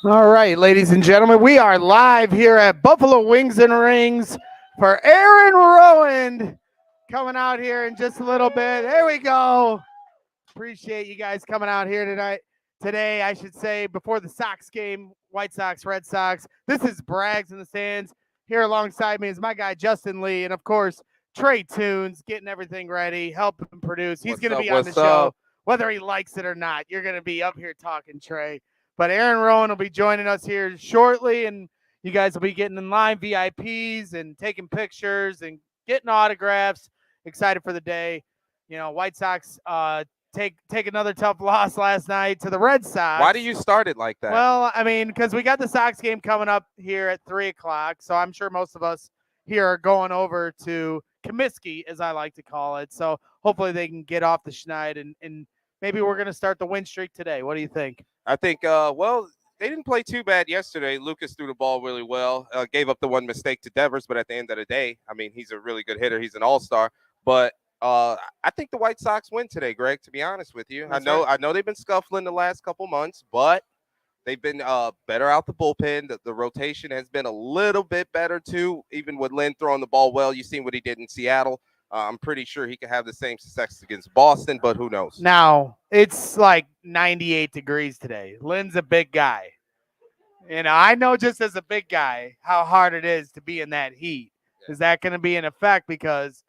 All right, ladies and gentlemen, we are live here at Buffalo Wings and Rings for Aaron Rowand coming out here in just a little bit. There we go. Appreciate you guys coming out here tonight. Today, I should say, before the Sox game, White Sox, Red Sox. This is Braggs in the stands. Here alongside me is my guy Justin Lee, and of course Trey Tunes getting everything ready, helping produce. He's What's going to up? be on the What's show, up? whether he likes it or not. You're going to be up here talking, Trey. But Aaron Rowan will be joining us here shortly, and you guys will be getting in line VIPs and taking pictures and getting autographs. Excited for the day. You know, White Sox take another tough loss last night to the Red Sox. Why do you start it like that? Well, I mean, because we got the Sox game coming up here at 3:00, so I'm sure most of us here are going over to Comiskey, as I like to call it. So hopefully they can get off the schneid, and maybe we're going to start the win streak today. What do you think? I think, well, they didn't play too bad yesterday. Lucas threw the ball really well, gave up the one mistake to Devers, but at the end of the day, I mean, he's a really good hitter. He's an all-star. But I think the White Sox win today, Greg, to be honest with you. That's right. I know they've been scuffling the last couple months, but they've been better out the bullpen. The rotation has been a little bit better, too, even with Lynn throwing the ball well. You've seen what he did in Seattle. I'm pretty sure he could have the same success against Boston, but who knows? Now, it's like 98 degrees today. Lynn's a big guy. You know, I know just as a big guy how hard it is to be in that heat. Is that going to be an effect? Because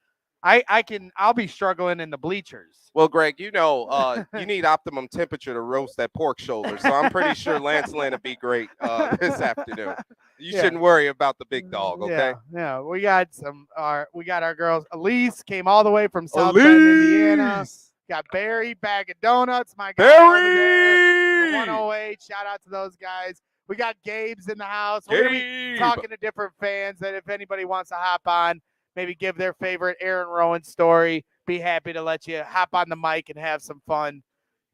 I'll be struggling in the bleachers. Well, Greg, you know, you need optimum temperature to roast that pork shoulder. So I'm pretty sure Lance Lynn will be great this afternoon. You shouldn't worry about the big dog, okay? Yeah. We got our girls. Elise came all the way from South Bend, Indiana. Got Barry, bag of donuts. My guy over there, the 108. Shout out to those guys. We got Gabe's in the house. We're gonna be talking to different fans that if anybody wants to hop on, maybe give their favorite Aaron Rowan story. Be happy to let you hop on the mic and have some fun.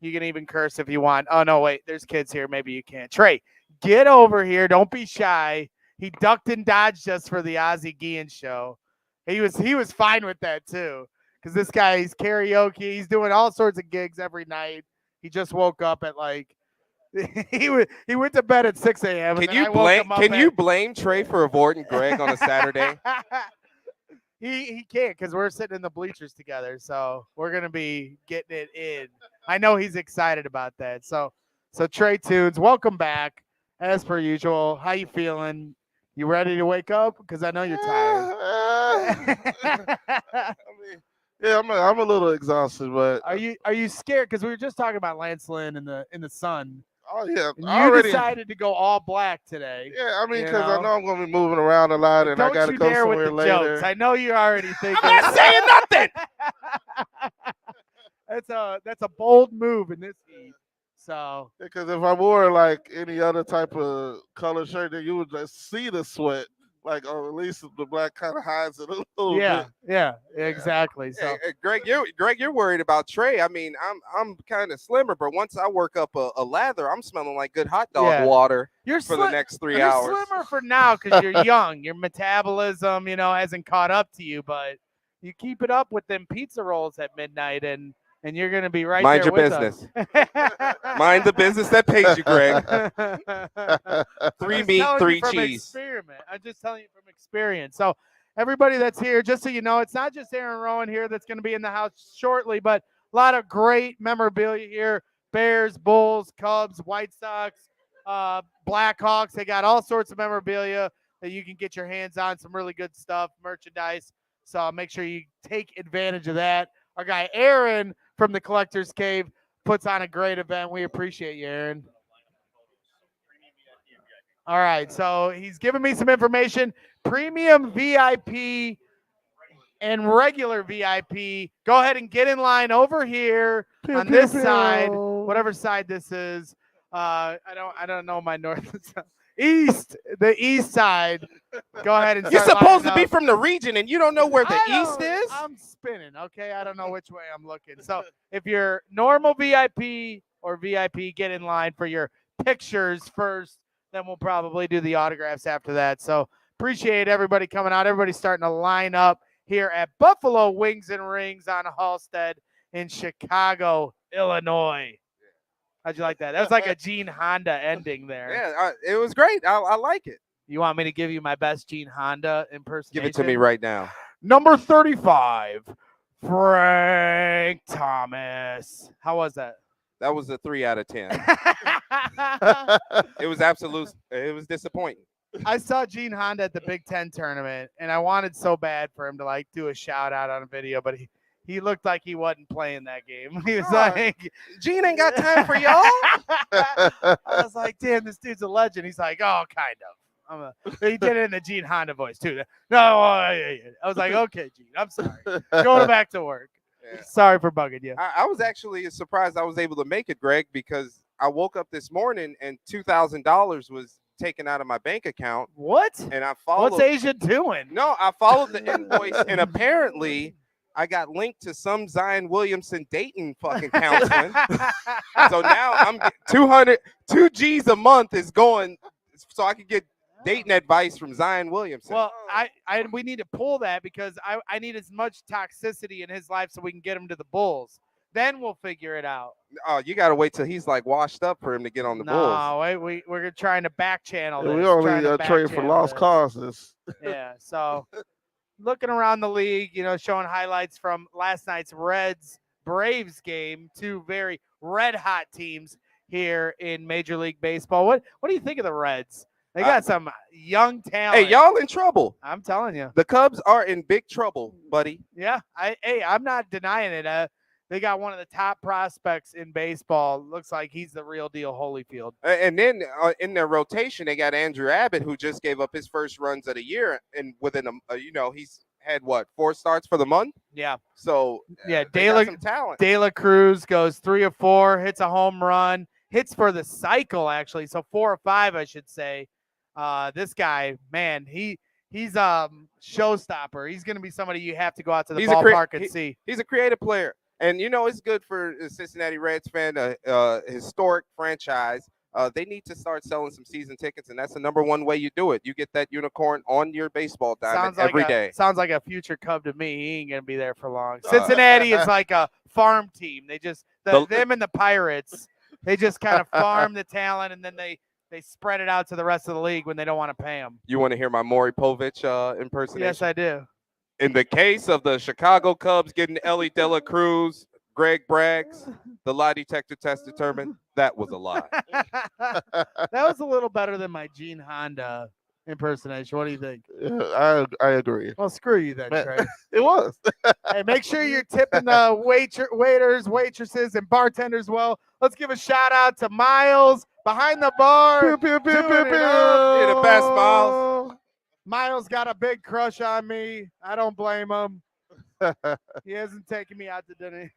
You can even curse if you want. Oh, no, wait. There's kids here. Maybe you can't. Trey, get over here. Don't be shy. He ducked and dodged us for the Ozzie Guillen show. He was fine with that, too, because this guy, he's karaoke. He's doing all sorts of gigs every night. He just woke up at like he went to bed at 6 a.m. Can you blame Trey for avoiding Greg on a Saturday? He can't because we're sitting in the bleachers together, so we're gonna be getting it in. I know he's excited about that. So Trey Tunes, welcome back as per usual. How you feeling? You ready to wake up? Because I know you're tired. I mean, yeah, I'm a little exhausted, but Are you scared? Because we were just talking about Lance Lynn in the sun. oh yeah, You decided to go all black today. Yeah, I mean, you because I know? know I'm gonna be moving around a lot, and I Don't gotta you go dare with somewhere the later. jokes. I know you're already thinking. I'm not saying nothing. That's a bold move in this heat. So Because if I wore like any other type of color shirt, then you would just see the sweat. Like, or at least the black kind of hides it a little bit. yeah, exactly. So Hey, Greg, you're worried about Trey. I mean, I'm kind of slimmer, but once I work up a lather, I'm smelling like good hot dog water you're for the next 3 you're hours. slimmer for now because you're young. Your metabolism, hasn't caught up to you, but you keep it up with them pizza rolls at midnight, and you're gonna be right Mind there your with business. us. Mind the business that pays you, Greg. 3 just meat, telling 3 you from cheese. Experiment. I'm just telling you from experience. So everybody that's here, just so you know, it's not just Aaron Rowan here that's going to be in the house shortly, but a lot of great memorabilia here. Bears, Bulls, Cubs, White Sox, Blackhawks. They got all sorts of memorabilia that you can get your hands on. Some really good stuff, merchandise. So make sure you take advantage of that. Our guy Aaron from the Collector's Cave puts on a great event. We appreciate you, Aaron. All right, so he's giving me some information. Premium VIP and regular VIP. Go ahead and get in line over here on this side, whatever side this is. I don't know my north and south. The east side. Go ahead and You're start supposed to lining be up. from the region, and you don't know where the I east don't- is? I'm spinning, okay? I don't know which way I'm looking. So if you're normal VIP or VIP, get in line for your pictures first. Then we'll probably do the autographs after that. So appreciate everybody coming out. Everybody's starting to line up here at Buffalo Wings and Rings on Halsted in Chicago, Illinois. How'd you like that? That was like a Gene Honda ending there. Yeah, it was great. I like it. You want me to give you my best Gene Honda impersonation? Give it to me right now. Number 35, Frank Thomas. How was that? That was a 3 out of 10. It was It was disappointing. I saw Gene Honda at the Big Ten tournament, and I wanted so bad for him to like do a shout out on a video, but he looked like he wasn't playing that game. He was like, Gene ain't got time for y'all. I was like, damn, this dude's a legend. He's like, oh, kind of. He did it in the Gene Honda voice too. No, I was like, okay, Gene, I'm sorry. Going back to work. Yeah. Sorry for bugging you. I was actually surprised I was able to make it, Greg, because I woke up this morning and $2,000 was taken out of my bank account. What? And I followed. What's Asia doing? No, I followed the invoice, and apparently I got linked to some Zion Williamson Dayton fucking counseling. So now I'm 2 G's a month is going, so I can get Dayton advice from Zion Williamson. Well, we need to pull that because I need as much toxicity in his life so we can get him to the Bulls. Then we'll figure it out. Oh, you got to wait till he's like washed up for him to get on the Bulls. No, we're trying to back channel this. We only trade for lost causes. Yeah, so looking around the league, showing highlights from last night's Reds-Braves game, two very red-hot teams here in Major League Baseball. What do you think of the Reds? They got some young talent. Hey, y'all in trouble. I'm telling you. The Cubs are in big trouble, buddy. Yeah, I'm not denying it. They got one of the top prospects in baseball. Looks like he's the real deal, Holyfield. And then in their rotation, they got Andrew Abbott, who just gave up his first runs of the year, and within he's had 4 starts for the month. Yeah. So yeah, some talent. De La Cruz goes 3 of 4, hits a home run, hits for the cycle actually, so 4 or 5, I should say. This guy, man, he's showstopper. He's going to be somebody you have to go out to the ballpark and see. He's a creative player. And, it's good for the Cincinnati Reds fan, a historic franchise. They need to start selling some season tickets, and that's the number one way you do it. You get that unicorn on your baseball diamond every day. Sounds like a future Cub to me. He ain't going to be there for long. Cincinnati is like a farm team. They just them and the Pirates, they just kind of farm the talent, and then they spread it out to the rest of the league when they don't want to pay them. You want to hear my Maury Povich impersonation? Yes, I do. In the case of the Chicago Cubs getting Ellie De La Cruz, Greg Braggs, the lie detector test determined that was a lie. That was a little better than my Gene Honda impersonation. What do you think? Yeah, I agree. Well, screw you then, Trey. It was. Hey, make sure you're tipping the waiters, waitresses, and bartenders well. Let's give a shout out to Miles behind the bar. Pew, pew, pew, pew, pew. You're the best, Miles. Miles got a big crush on me. I don't blame him. He hasn't taken me out to dinner.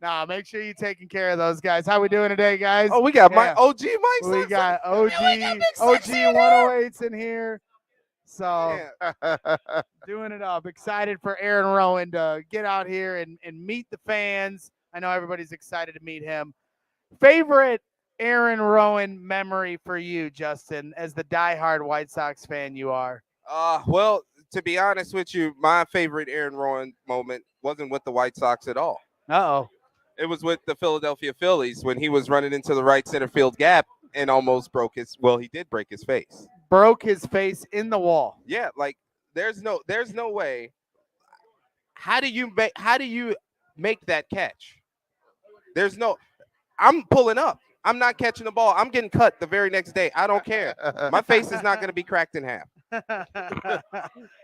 Nah, make sure you're taking care of those guys. How we doing today, guys? Oh, we got my OG Mike. We got OG 108s in here. So doing it up. Excited for Aaron Rowand to get out here and meet the fans. I know everybody's excited to meet him. Favorite Aaron Rowand memory for you, Justin, as the diehard White Sox fan you are? Well, to be honest with you, my favorite Aaron Rowand moment wasn't with the White Sox at all. Uh-oh. It was with the Philadelphia Phillies when he was running into the right center field gap and almost he did break his face. Broke his face in the wall. Yeah, like there's no way. How do you make that catch? I'm pulling up. I'm not catching the ball. I'm getting cut the very next day. I don't care. My face is not going to be cracked in half.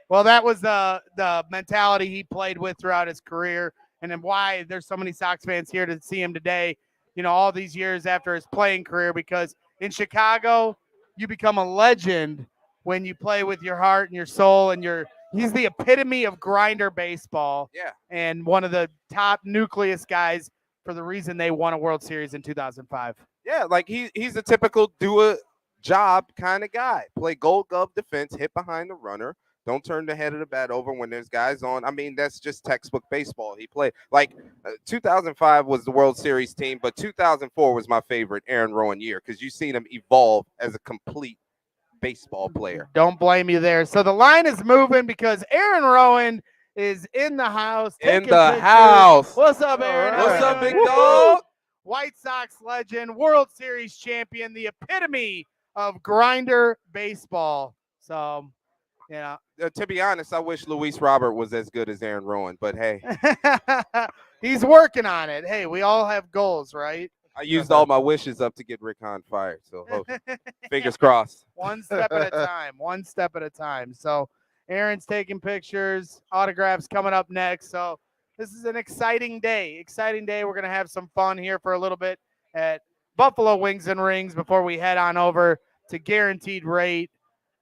Well, that was the mentality he played with throughout his career, and then why there's so many Sox fans here to see him today, all these years after his playing career, because in Chicago, you become a legend when you play with your heart and your soul, and he's the epitome of grinder baseball. Yeah. And one of the top nucleus guys for the reason they won a World Series in 2005. Yeah, like he's a typical do-a-job kind of guy. Play gold glove defense, hit behind the runner. Don't turn the head of the bat over when there's guys on. I mean, that's just textbook baseball. He played. 2005 was the World Series team, but 2004 was my favorite Aaron Rowand year because you've seen him evolve as a complete baseball player. Don't blame you there. So the line is moving because Aaron Rowand is in the house. In the house. What's up, Aaron? What's up, big dog? White Sox legend, World Series champion, the epitome of grinder baseball. So, yeah. To be honest, I wish Luis Robert was as good as Aaron Rowand, but hey, He's working on it. Hey, we all have goals, right? I used all my wishes up to get Rick Hahn fired. So fingers crossed. One step at a time. One step at a time. So Aaron's taking pictures, autographs coming up next. So this is an exciting day. Exciting day. We're going to have some fun here for a little bit at Buffalo Wings and Rings before we head on over to Guaranteed Rate.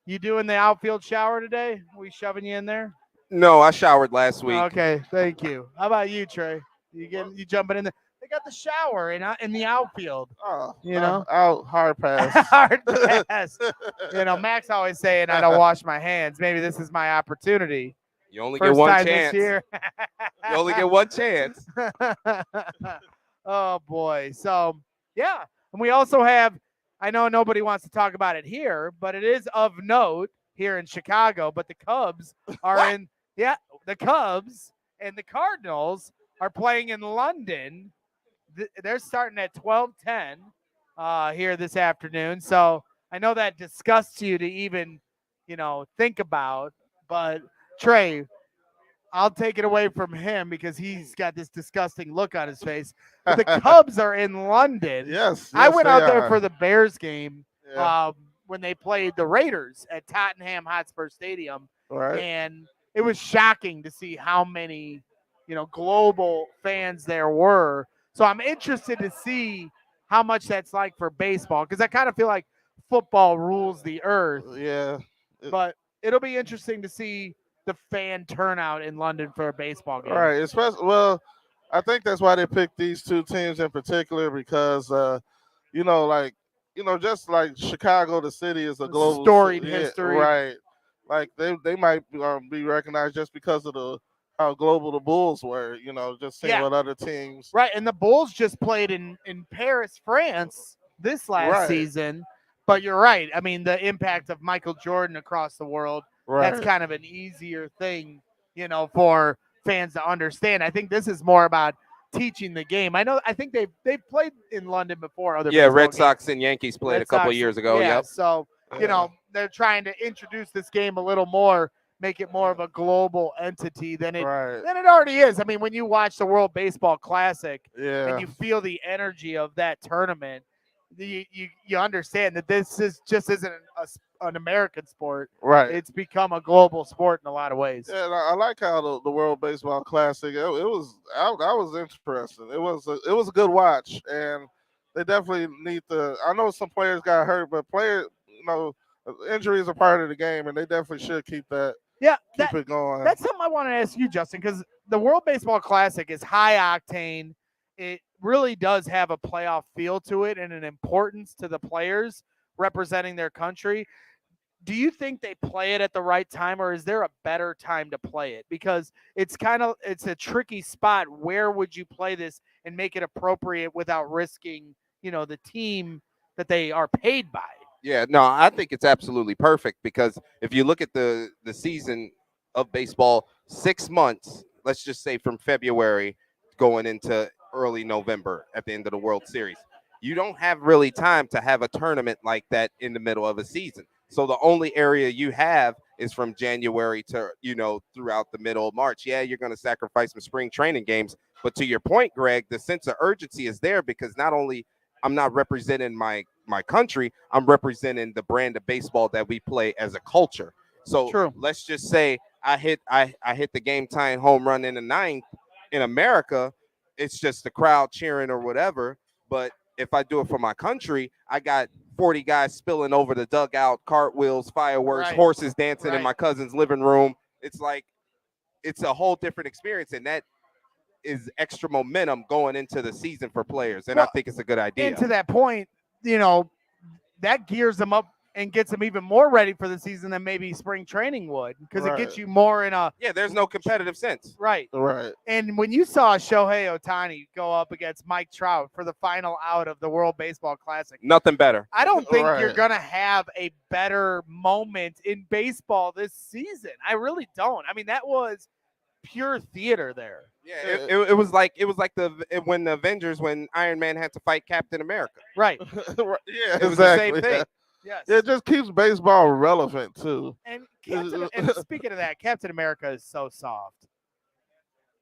You doing the outfield shower today? We shoving you in there? No, I showered last week. Okay, thank you. How about you, Trey? You jumping in there? They got the shower in the outfield. Oh, You know? out hard pass. Hard pass. Max always saying I don't wash my hands. Maybe this is my opportunity. You only First get one time chance. this year. You only get one chance. Oh boy. So yeah, and we also have. I know nobody wants to talk about it here, but it is of note here in Chicago. But the Cubs are in. Yeah, the Cubs and the Cardinals are playing in London. They're starting at 12:10 here this afternoon. So I know that disgusts you to even, think about. But Trey, I'll take it away from him because he's got this disgusting look on his face. But the Cubs are in London. Yes, I went out there are. for the Bears game Yeah. when they played the Raiders at Tottenham Hotspur Stadium. Right. And it was shocking to see how many, global fans there were. So I'm interested to see how much that's like for baseball because I kind of feel like football rules the earth. Yeah. But it'll be interesting to see the fan turnout in London for a baseball game. Right. Especially, I think that's why they picked these two teams in particular because, just like Chicago, the city is a global storied history. Right. Like they might be recognized just because of how global the Bulls were. Just seeing what other teams. Right, and the Bulls just played in Paris, France this last season. But you're right. I mean, the impact of Michael Jordan across the world, that's kind of an easier thing, for fans to understand. I think this is more about teaching the game. I think they've played in London before. Red Sox and Yankees played a couple years ago. Yeah, yep. So, they're trying to introduce this game a little more, make it more of a global entity than it already is. I mean, when you watch the World Baseball Classic and you feel the energy of that tournament, you understand that this isn't an American sport. Right. It's become a global sport in a lot of ways. Yeah, and I like how the World Baseball Classic. It was I was interested. It was a good watch, and they definitely need to. I know some players got hurt, but injuries are part of the game, and they definitely should keep that. Yeah, keep it going. That's something I want to ask you, Justin, because the World Baseball Classic is high octane. It really does have a playoff feel to it and an importance to the players representing their country. Do you think they play it at the right time, or is there a better time to play it? Because it's a tricky spot. Where would you play this and make it appropriate without risking, the team that they are paid by? Yeah, no, I think it's absolutely perfect because if you look at the season of baseball, 6 months, let's just say from February going into early November at the end of the World Series, you don't have really time to have a tournament like that in the middle of a season. So the only area you have is from January to, throughout the middle of March. Yeah, you're going to sacrifice some spring training games. But to your point, Greg, the sense of urgency is there because not only I'm not representing my country, I'm representing the brand of baseball that we play as a culture. So let's just say I hit the game tying home run in the ninth in America. It's just the crowd cheering or whatever. But if I do it for my country, I got 40 guys spilling over the dugout, cartwheels, fireworks, horses dancing in my cousin's living room. It's a whole different experience, and that is extra momentum going into the season for players, and I think it's a good idea. And to that point, that gears them up and gets them even more ready for the season than maybe spring training would, because it gets you more in a there's no competitive sense. Right. And when you saw Shohei Ohtani go up against Mike Trout for the final out of the World Baseball Classic, nothing better. I don't think you're gonna have a better moment in baseball this season. I really don't. I mean, that was pure theater there. Yeah, it was like when the Avengers, when Iron Man had to fight Captain America. Right. Yeah, It was the same exactly. thing. Yes. Yeah, it just keeps baseball relevant too. And speaking of that, Captain America is so soft.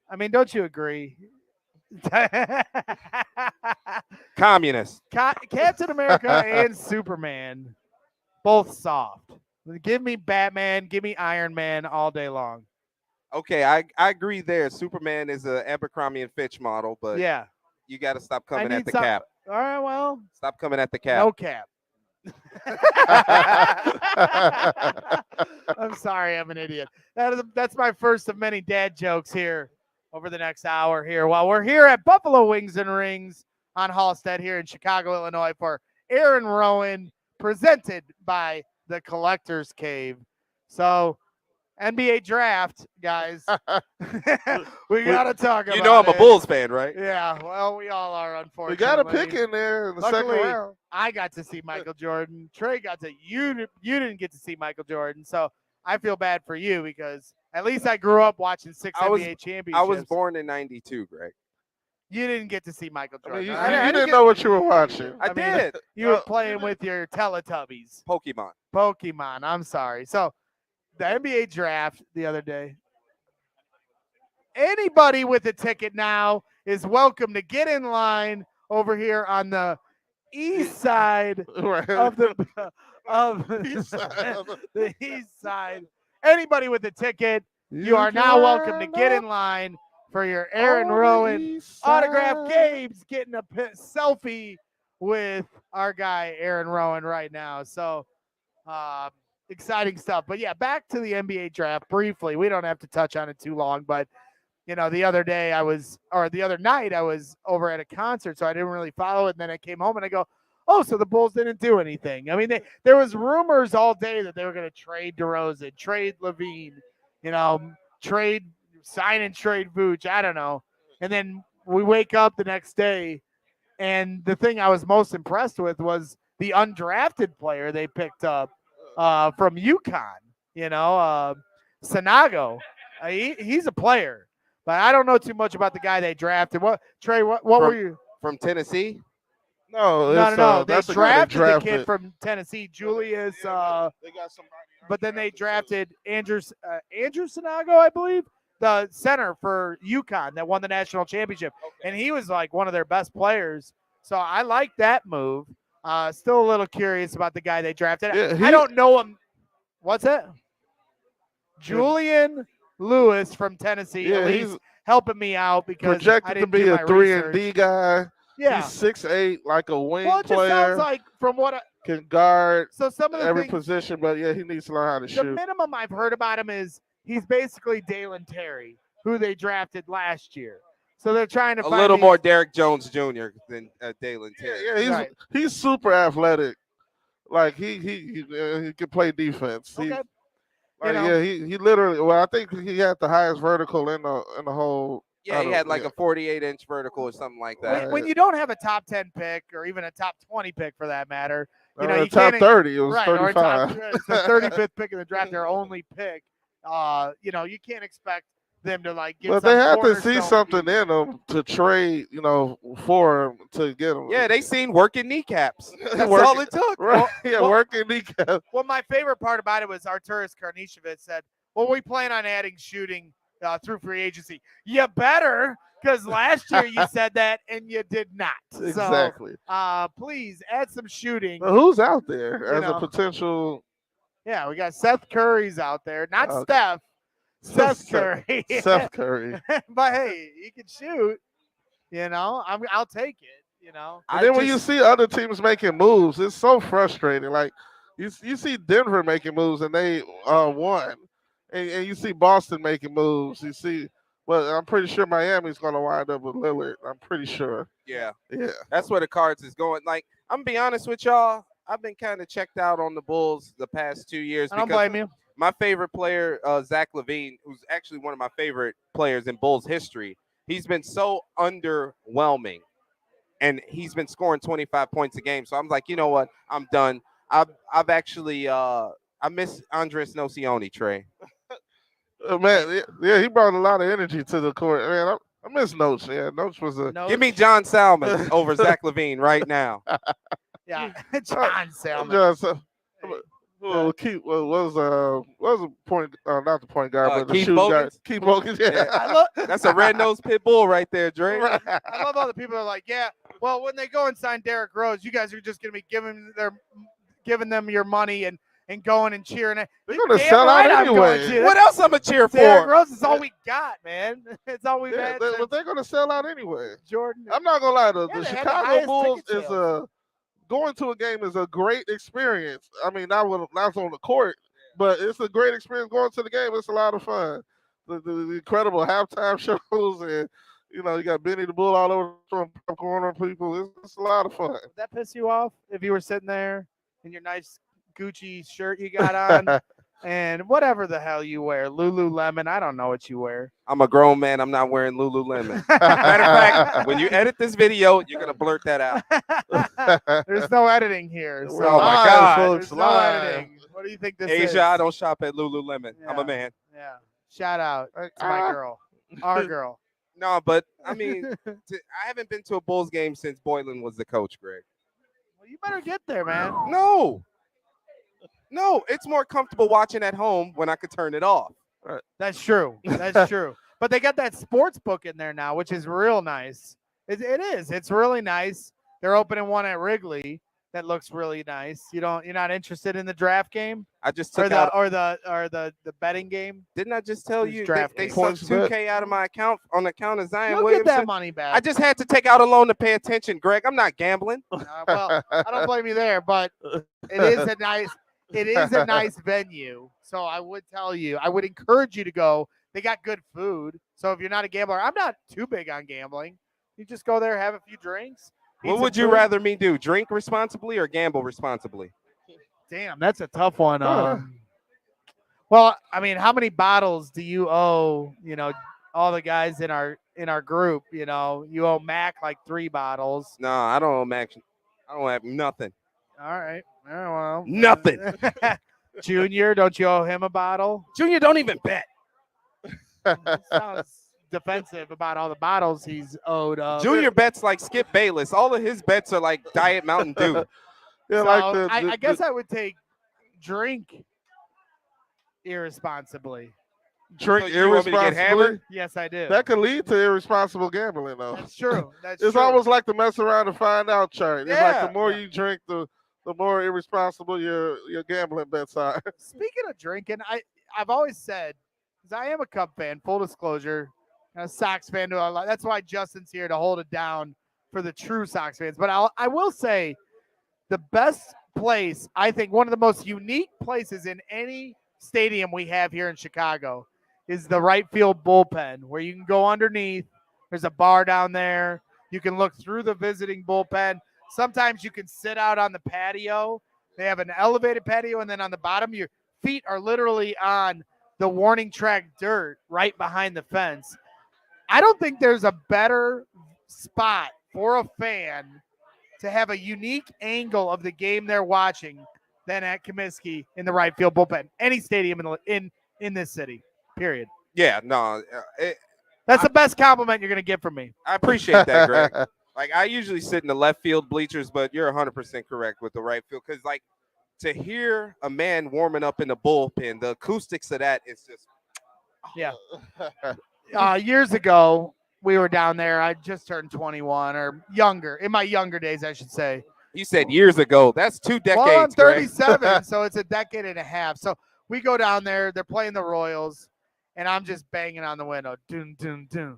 I mean, don't you agree? Communist. Captain America and Superman, both soft. Give me Batman, give me Iron Man all day long. Okay, I agree there. Superman is a Abercrombie and Fitch model, but Yeah. you got to stop I coming need at the some. cap. All right, well, Stop coming at the cap. no cap. I'm sorry, I'm an idiot. That's my first of many dad jokes here over the next hour here. While we're here at Buffalo Wings and Rings on Halsted here in Chicago, Illinois for Aaron Rowand, presented by the Collector's Cave. So NBA draft, guys. we gotta talk about it. You know I'm a Bulls fan, right? Yeah, well, we all are, We unfortunately. got a pick in there in the second Luckily, round. I got to see Michael Jordan. Trey got to you didn't get to see Michael Jordan, so I feel bad for you because at least I grew up watching six NBA championships. I was born in '92, Greg. You didn't get to see Michael I mean, Jordan. you didn't know what you were watching. I did. You were playing with your Teletubbies. Pokemon. I'm sorry. So the NBA draft the other day. Anybody with a ticket now is welcome to get in line over here on the east side Right. of the east side. Anybody with a ticket, you are now welcome to get in line for your Aaron Rowand autograph. Gabe's getting a selfie with our guy Aaron Rowand right now. So exciting stuff. But yeah, back to the NBA draft briefly. We don't have to touch on it too long, but the other night I was over at a concert, so I didn't really follow it. And then I came home and I go, oh, so the Bulls didn't do anything. I mean, there was rumors all day that they were going to trade DeRozan, trade Levine, sign and trade Vooch. I don't know. And then we wake up the next day, and the thing I was most impressed with was the undrafted player they picked up from UConn, Sanago. He's a player. But I don't know too much about the guy they drafted. What were you from Tennessee? No. They drafted the kid from Tennessee, Julius. They got somebody. But then they drafted Andrew Sanago, I believe, the center for UConn that won the national championship, and he was like one of their best players. So I like that move. Still a little curious about the guy they drafted. Yeah, I don't know him. What's that? Julian Lewis from Tennessee. Yeah, he's helping me out because projected I to didn't be do a my 3-and-D research. guy. Yeah, He's 6'8", like a wing well, it just player. sounds like from what Can guard so some of the every things, position, but yeah, he needs to learn how to the shoot. minimum I've heard about him is he's basically Dalen Terry, who they drafted last year. So they're trying to A find little more Derrick Jones Jr. than Dalen Terry. Yeah, he's super athletic. Like he can play defense. Okay. He literally. Well, I think he had the highest vertical in the whole. Yeah, he had like a 48-inch vertical or something like that. When you don't have a top 10 pick or even a top 20 pick for that matter, you top can't 30. It was right, 35. It's the 35th pick in the draft, their only pick. You can't expect them to like get. But they had to see something in them to trade, for him to get him. Yeah, they seen working kneecaps. That's all it took. Right. Working kneecaps. Well, my favorite part about it was Arturas Karnisovas said, "Well, we plan on adding shooting through free agency. You better, because last year you said that and you did not. Exactly. So, please add some shooting. Well, who's out there as a potential? Yeah, we got Seth Curry's out there, not Steph. Seth Curry. Seth Curry. But hey, he can shoot. I'll take it. And then when you see other teams making moves, it's so frustrating. Like you see Denver making moves and they won, and you see Boston making moves. You see, well, I'm pretty sure Miami's going to wind up with Lillard. I'm pretty sure. Yeah. Yeah. That's where the cards is going. Like, I'm gonna be honest with y'all. I've been kind of checked out on the Bulls the past 2 years. I don't blame you. My favorite player, Zach LaVine, who's actually one of my favorite players in Bulls history, he's been so underwhelming, and he's been scoring 25 points a game. So I'm like, you know what? I'm done. I've actually I miss Andres Nocioni, Trey. Man, yeah, he brought a lot of energy to the court. Man, I miss Noach. Yeah, Noach was a. No, Give me John Salmon over Zach Levine right now. yeah, John Salmon. Just, Hey, well, keep what was a point? Not the point guard, but the Keith shooting guard. Bogans? Keith Bogans. Yeah. Yeah. I love. That's a red-nosed pit bull right there, Drake. Right. I love how the people are like, yeah. Well, when they go and sign Derrick Rose, you guys are just gonna be giving them your money and going and cheering. They're You gonna damn sell out right I'm anyway. going to. What else I'm gonna cheer Derrick for? Rose is all we got, man. It's all we've Yeah, had. but since they're gonna sell out anyway. Jordan. I'm not gonna lie. The Yeah, they had the Chicago highest Bulls ticket is sales. going to a game is a great experience. I mean, not on the court, but it's a great experience going to the game. It's a lot of fun. The incredible halftime shows, and you got Benny the Bull all over throwing popcorn on people. It's a lot of fun. Would that piss you off if you were sitting there in your nice Gucci shirt you got on and whatever the hell you wear, Lululemon? I don't know what you wear. I'm a grown man. I'm not wearing Lululemon. Matter of fact, when you edit this video, you're gonna blurt that out. There's no editing here. So Oh my God. folks, there's no live. editing. What do you think this is? Asia, I don't shop at Lululemon. I'm Yeah. a man. Yeah. Shout out Like, to my girl, our girl. No, but I mean, I haven't been to a Bulls game since Boylan was the coach, Greg. Well, you better get there, man. No, it's more comfortable watching at home when I could turn it off. That's true. That's true. But they got that sports book in there now, which is real nice. It is. It's really nice. They're opening one at Wrigley that looks really nice. You're not interested in the draft game I just or took the out. or the betting game? Didn't I just tell This you draft they game. sucked Points bet. $2K out of my account on the account of Zion You'll get Williamson? that money back. I just had to take out a loan to pay attention, Greg. I'm not gambling. Well, I don't blame you there, but it is a nice venue. So I would tell you, I would encourage you to go. They got good food. So if you're not a gambler, I'm not too big on gambling. You just go there, have a few drinks. eat What some would you food. rather me do? Drink responsibly or gamble responsibly? Damn, that's a tough one. Well, I mean, how many bottles do you owe? All the guys in our group. You owe Mac like 3 bottles. No, I don't owe Max. I don't have nothing. All right. Well, Nothing. Junior, don't you owe him a bottle? Junior, don't even bet. Sounds defensive about all the bottles he's owed. Junior bets like Skip Bayless. All of his bets are like Diet Mountain Dew. Yeah, So like I guess I would take drink irresponsibly. drink So you want me to get irresponsibly. hammered? Yes, I do. That could lead to irresponsible gambling, though. That's true. That's It's true. almost like the mess around and find out chart. It's like Yeah. the more Yeah. you drink, the more irresponsible your gambling bets are. Speaking of drinking, I've always said, because I am a Cub fan, full disclosure, and a Sox fan. That's why Justin's here to hold it down for the true Sox fans. But I will say, the best place, I think, one of the most unique places in any stadium we have here in Chicago is the right field bullpen, where you can go underneath. There's a bar down there. You can look through the visiting bullpen. Sometimes you can sit out on the patio. They have an elevated patio, and then on the bottom, your feet are literally on the warning track dirt right behind the fence. I don't think there's a better spot for a fan to have a unique angle of the game they're watching than at Comiskey in the right field bullpen. Any stadium in this city, period. Yeah, no, That's the best compliment you're going to get from me. I appreciate that, Greg. Like, I usually sit in the left field bleachers, but you're 100% correct with the right field. Because, like, to hear a man warming up in the bullpen, the acoustics of that is just. Yeah. Years ago, we were down there. I just turned 21 or younger, in my younger days, I should say. You said years ago. That's 2 decades, Well, I'm Greg. 37, so it's a decade and a half. So we go down there. They're playing the Royals, and I'm just banging on the window. Dun, dun, dun,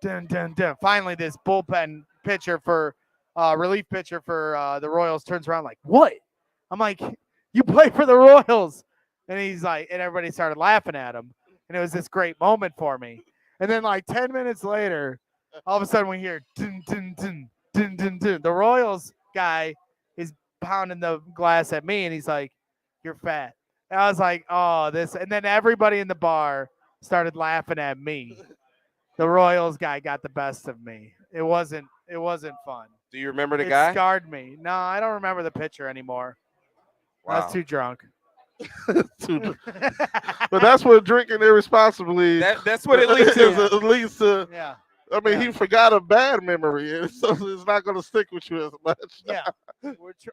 dun, dun, dun. Finally, this bullpen pitcher relief pitcher for the Royals turns around like, what? I'm like, you play for the Royals. And he's like, and everybody started laughing at him. And it was this great moment for me. And then like 10 minutes later, all of a sudden we hear dun, dun, dun, dun, dun, dun. The Royals guy is pounding the glass at me, and he's like, you're fat. And I was like, oh, this. And then everybody in the bar started laughing at me. The Royals guy got the best of me. It wasn't fun. Do you remember the It guy? scarred me. No, I don't remember the pitcher anymore. I Wow. was too drunk. But that's what drinking irresponsibly That's what it leads to. it leads to. Yeah. I mean, Yeah. he forgot a bad memory, and so it's not going to stick with you as much. Yeah,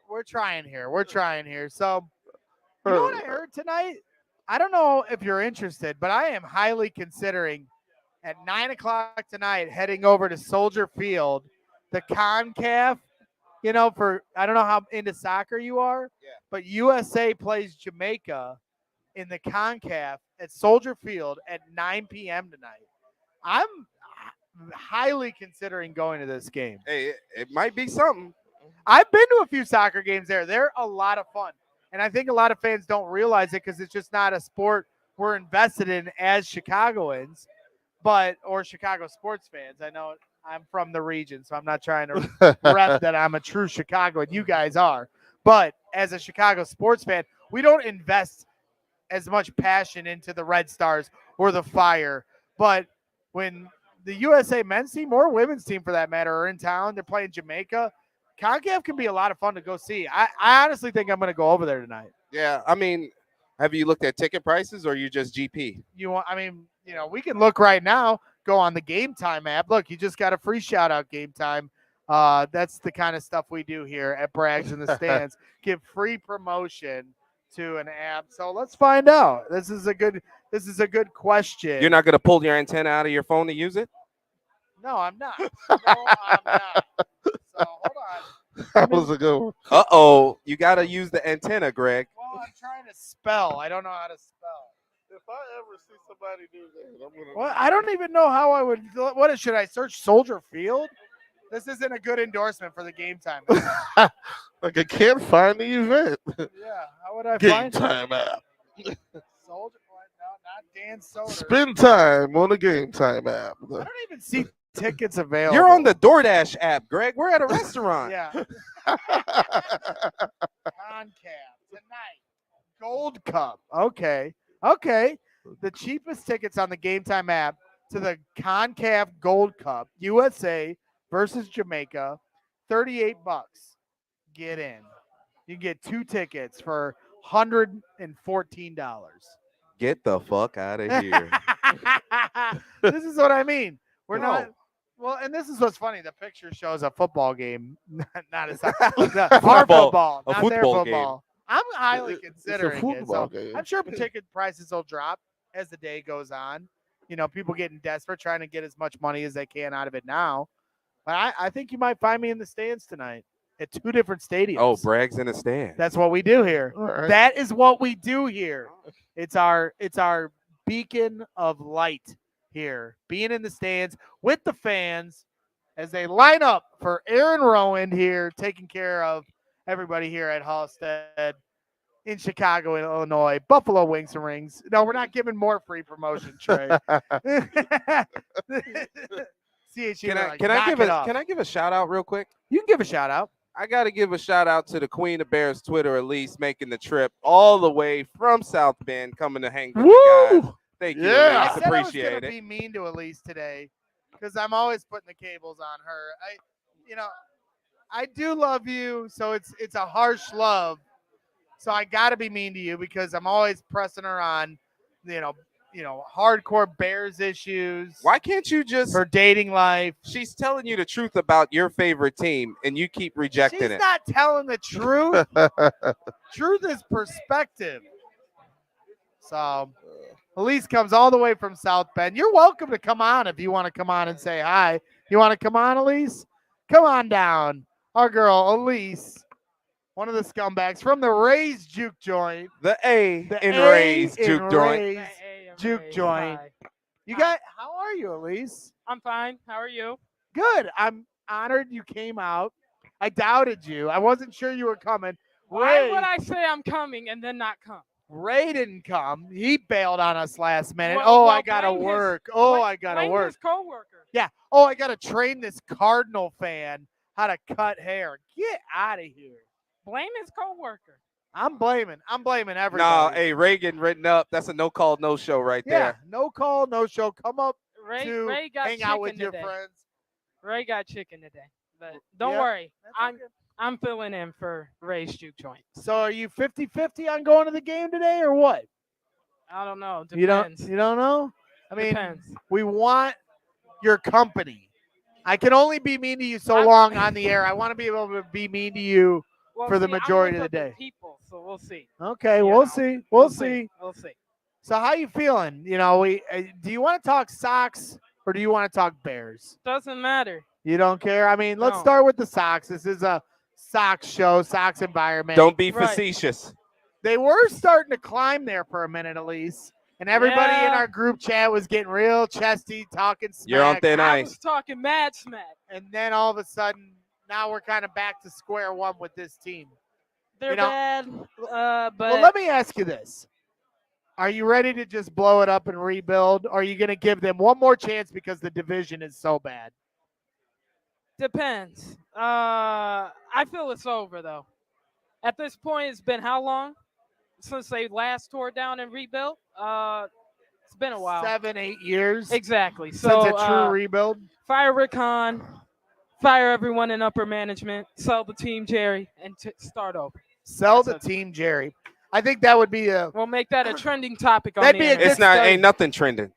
we're trying here. We're trying here. So, you know what I heard tonight? I don't know if you're interested, but I am highly considering at 9 o'clock tonight heading over to Soldier Field, the CONCACAF. You know, for I don't know how into soccer you are, Yeah. but USA plays Jamaica in the CONCACAF at Soldier Field at 9 p.m. tonight. I'm highly considering going to this game. Hey, it might be something. I've been to a few soccer games there. They're a lot of fun. And I think a lot of fans don't realize it because it's just not a sport we're invested in as Chicagoans, or Chicago sports fans. I know I'm from the region, so I'm not trying to rep that I'm a true Chicagoan. You guys are. But as a Chicago sports fan, we don't invest as much passion into the Red Stars or the Fire. But when the USA men's team or women's team, for that matter, are in town, they're playing Jamaica. CONCACAF can be a lot of fun to go see. I honestly think I'm going to go over there tonight. Yeah, I mean, have you looked at ticket prices or you just GP? We can look right now. Go on the Game Time app. Look, you just got a free shout out, Game Time. That's the kind of stuff we do here at Brags in the Stands. Give free promotion to an app. So let's find out. This is a good question. You're not going to pull your antenna out of your phone to use it? No, I'm not. No, I'm not. So hold on. That was a good one. Uh-oh, you got to use the antenna, Greg. Well, I'm trying to spell. I don't know how to spell. If I ever see somebody do that, I'm gonna. Well, I don't even know how I would. Should I search Soldier Field? This isn't a good endorsement for the Game Time. Like I can't find the event. Yeah, how would I Game find Time app. Soldier? No, not Dan Soder. Spend time on the Game Time app. I don't even see tickets available. You're on the DoorDash app, Greg. We're at a restaurant. Yeah. CONCACAF tonight. Gold Cup. Okay. The cheapest tickets on the Game Time app to the CONCACAF Gold Cup, USA versus Jamaica, $38. Get in. You can get 2 tickets for $114. Get the fuck out of here. This is what I mean. We're No. not. Well, and this is what's funny. The picture shows a football game, not a our football, A not their football game. football. I'm highly It's a considering it. football So game. I'm sure ticket prices will drop as the day goes on. You know, people getting desperate, trying to get as much money as they can out of it now. But I think you might find me in the stands tonight at 2 different stadiums. Oh, Bragg's in the stand. That's what we do here. All right. That is what we do here. It's our beacon of light here, being in the stands with the fans as they line up for Aaron Rowand here, taking care of everybody here at Halsted in Chicago, Illinois. Buffalo Wings and Rings. No, we're not giving more free promotion, Trey. Can I give a shout out real quick? You can give a shout out. I got to give a shout out to the Queen of Bears Twitter, Elise, making the trip all the way from South Bend, coming to hang with you guys. Thank you, Yeah. I Elise. said Appreciate I was gonna it. be mean to Elise today because I'm always putting the cables on her. I do love you, so it's a harsh love. So I got to be mean to you because I'm always pressing her on, hardcore Bears issues. Why can't you just? Her dating life. She's telling you the truth about your favorite team, and you keep rejecting She's it. not telling the truth. Truth is perspective. So Elise comes all the way from South Bend. You're welcome to come on if you want to come on and say hi. You want to come on, Elise? Come on down. Our girl, Elise, one of the scumbags from the Rays Juke Joint. The A The in A Ray's in juke joint. Rays Juke Joint. You got? How are you, Elise? I'm fine. How are you? Good. I'm honored you came out. I doubted you. I wasn't sure you were coming. Why would I say I'm coming and then not come? Ray didn't come. He bailed on us last minute. Well, I gotta blame his- work. I gotta Blame work. his coworker. Yeah. I gotta train this Cardinal fan how to cut hair. Get out of here. Blame his coworker. I'm blaming everybody. No, hey, Reagan written up. That's a no call, no show right yeah. there. No call, no show. Come up to Ray got hang chicken out with your today. friends. Ray got chicken today. But don't Yeah, worry. That's I'm okay. I'm filling in for Ray's juke joint. So are you 50-50 on going to the game today or what? I don't know. You Depends. don't know? I mean, Depends. we want your company. I can only be mean to you so long on the air. I want to be able to be mean to you Well, for the see, I'm majority with of the day. People, so we'll see. Okay, You we'll know, see. We'll see. We'll see. So how you feeling? Do you want to talk Sox or do you want to talk Bears? Doesn't matter. You don't care? I mean, let's No. start with the Sox. This is a Sox show, Sox environment. Don't be Right. facetious. They were starting to climb there for a minute at least. And everybody in Yeah. our group chat was getting real chesty, talking smack. You're on thin I ice. was talking mad smack. And then all of a sudden, now we're kind of back to square one with this team. They're You know- bad, but Well, let me ask you this. Are you ready to just blow it up and rebuild? Or are you going to give them one more chance because the division is so bad? depends. I feel it's over though. At this point, it's been how long since they last tore down and rebuilt? It's been a while. 7, 8 years Exactly. since So a true rebuild. fire Rick Hahn, fire everyone in upper management, sell the team Jerry, and start over. Sell that's the team, Jerry. I think that would be a. We'll make that a trending topic on That'd the be a internet. It's not. study. Ain't nothing trending.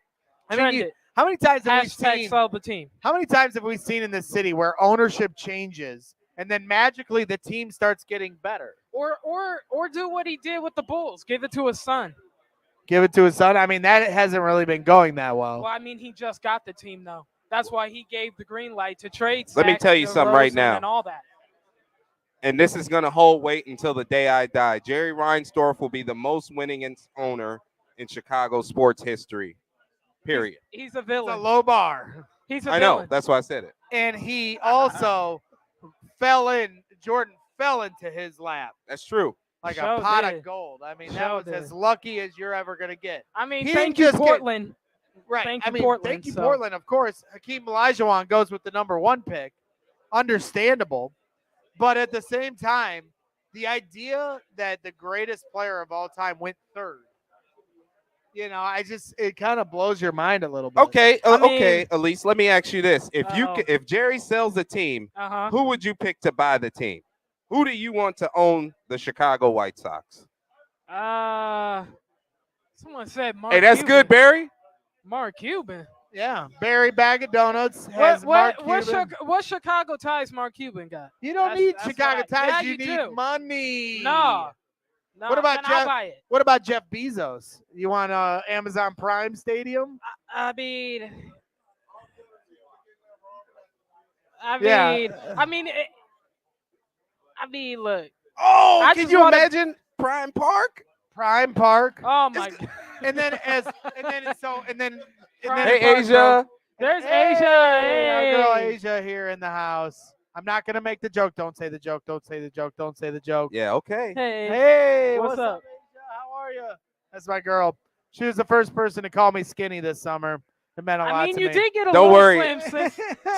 I Trend mean, it. how many times have we Hashtag seen? sell the team. How many times have we seen in this city where ownership changes and then magically the team starts getting better? Or do what he did with the Bulls. Give it to his son. Give it to his son. I mean, that hasn't really been going that well. Well, I mean, he just got the team though. That's why he gave the green light to trade. Let me Zach, tell you something right DeRozan, now. And all that. And this is going to hold weight until the day I die. Jerry Reinsdorf will be the most winning owner in Chicago sports history. Period. He's a It's villain. a low bar. He's a I know. villain. That's why I said it. And he also Jordan fell into his lap That's true. like Sure a pot did. of gold. I mean, that Sure was did. as lucky as you're ever going to get. I mean, He thank didn't you, just get- Portland. Right. Thank I you, mean, Portland, thank you, so- Portland. Of course, Hakeem Olajuwon goes with the number 1 pick. Understandable. But at the same time, the idea that the greatest player of all time went third, it kind of blows your mind a little bit. Okay. I mean- Okay, Elise. Let me ask you this: Uh-oh. if Jerry sells the team, Uh-huh. who would you pick to buy the team? Who do you want to own the Chicago White Sox? Someone said Mark Hey, that's Cuban. good, Barry. Mark Cuban. Yeah. Barry Bag of Donuts has Mark Cuban. What Chicago ties Mark Cuban got? You don't That's- need that's Chicago what ties. yeah, you you need do. money. No. What about then I'll Jeff- buy it. What about Jeff Bezos? You want Amazon Prime Stadium? I mean, Yeah. Look. Oh, I can just you wanna- imagine Prime Park? Prime Park. Oh my God. And then Hey, Hey, Asia. There's Hey, Asia. our girl Hey. Asia here in the house. I'm not gonna make the joke. Don't say the joke. Don't say the joke. Don't say the joke. Yeah. Okay. Hey. Hey, What's up? Asia? How are you? That's my girl. She was the first person to call me skinny this summer. It meant a lot I mean, to you me. did get a Don't little worry. slim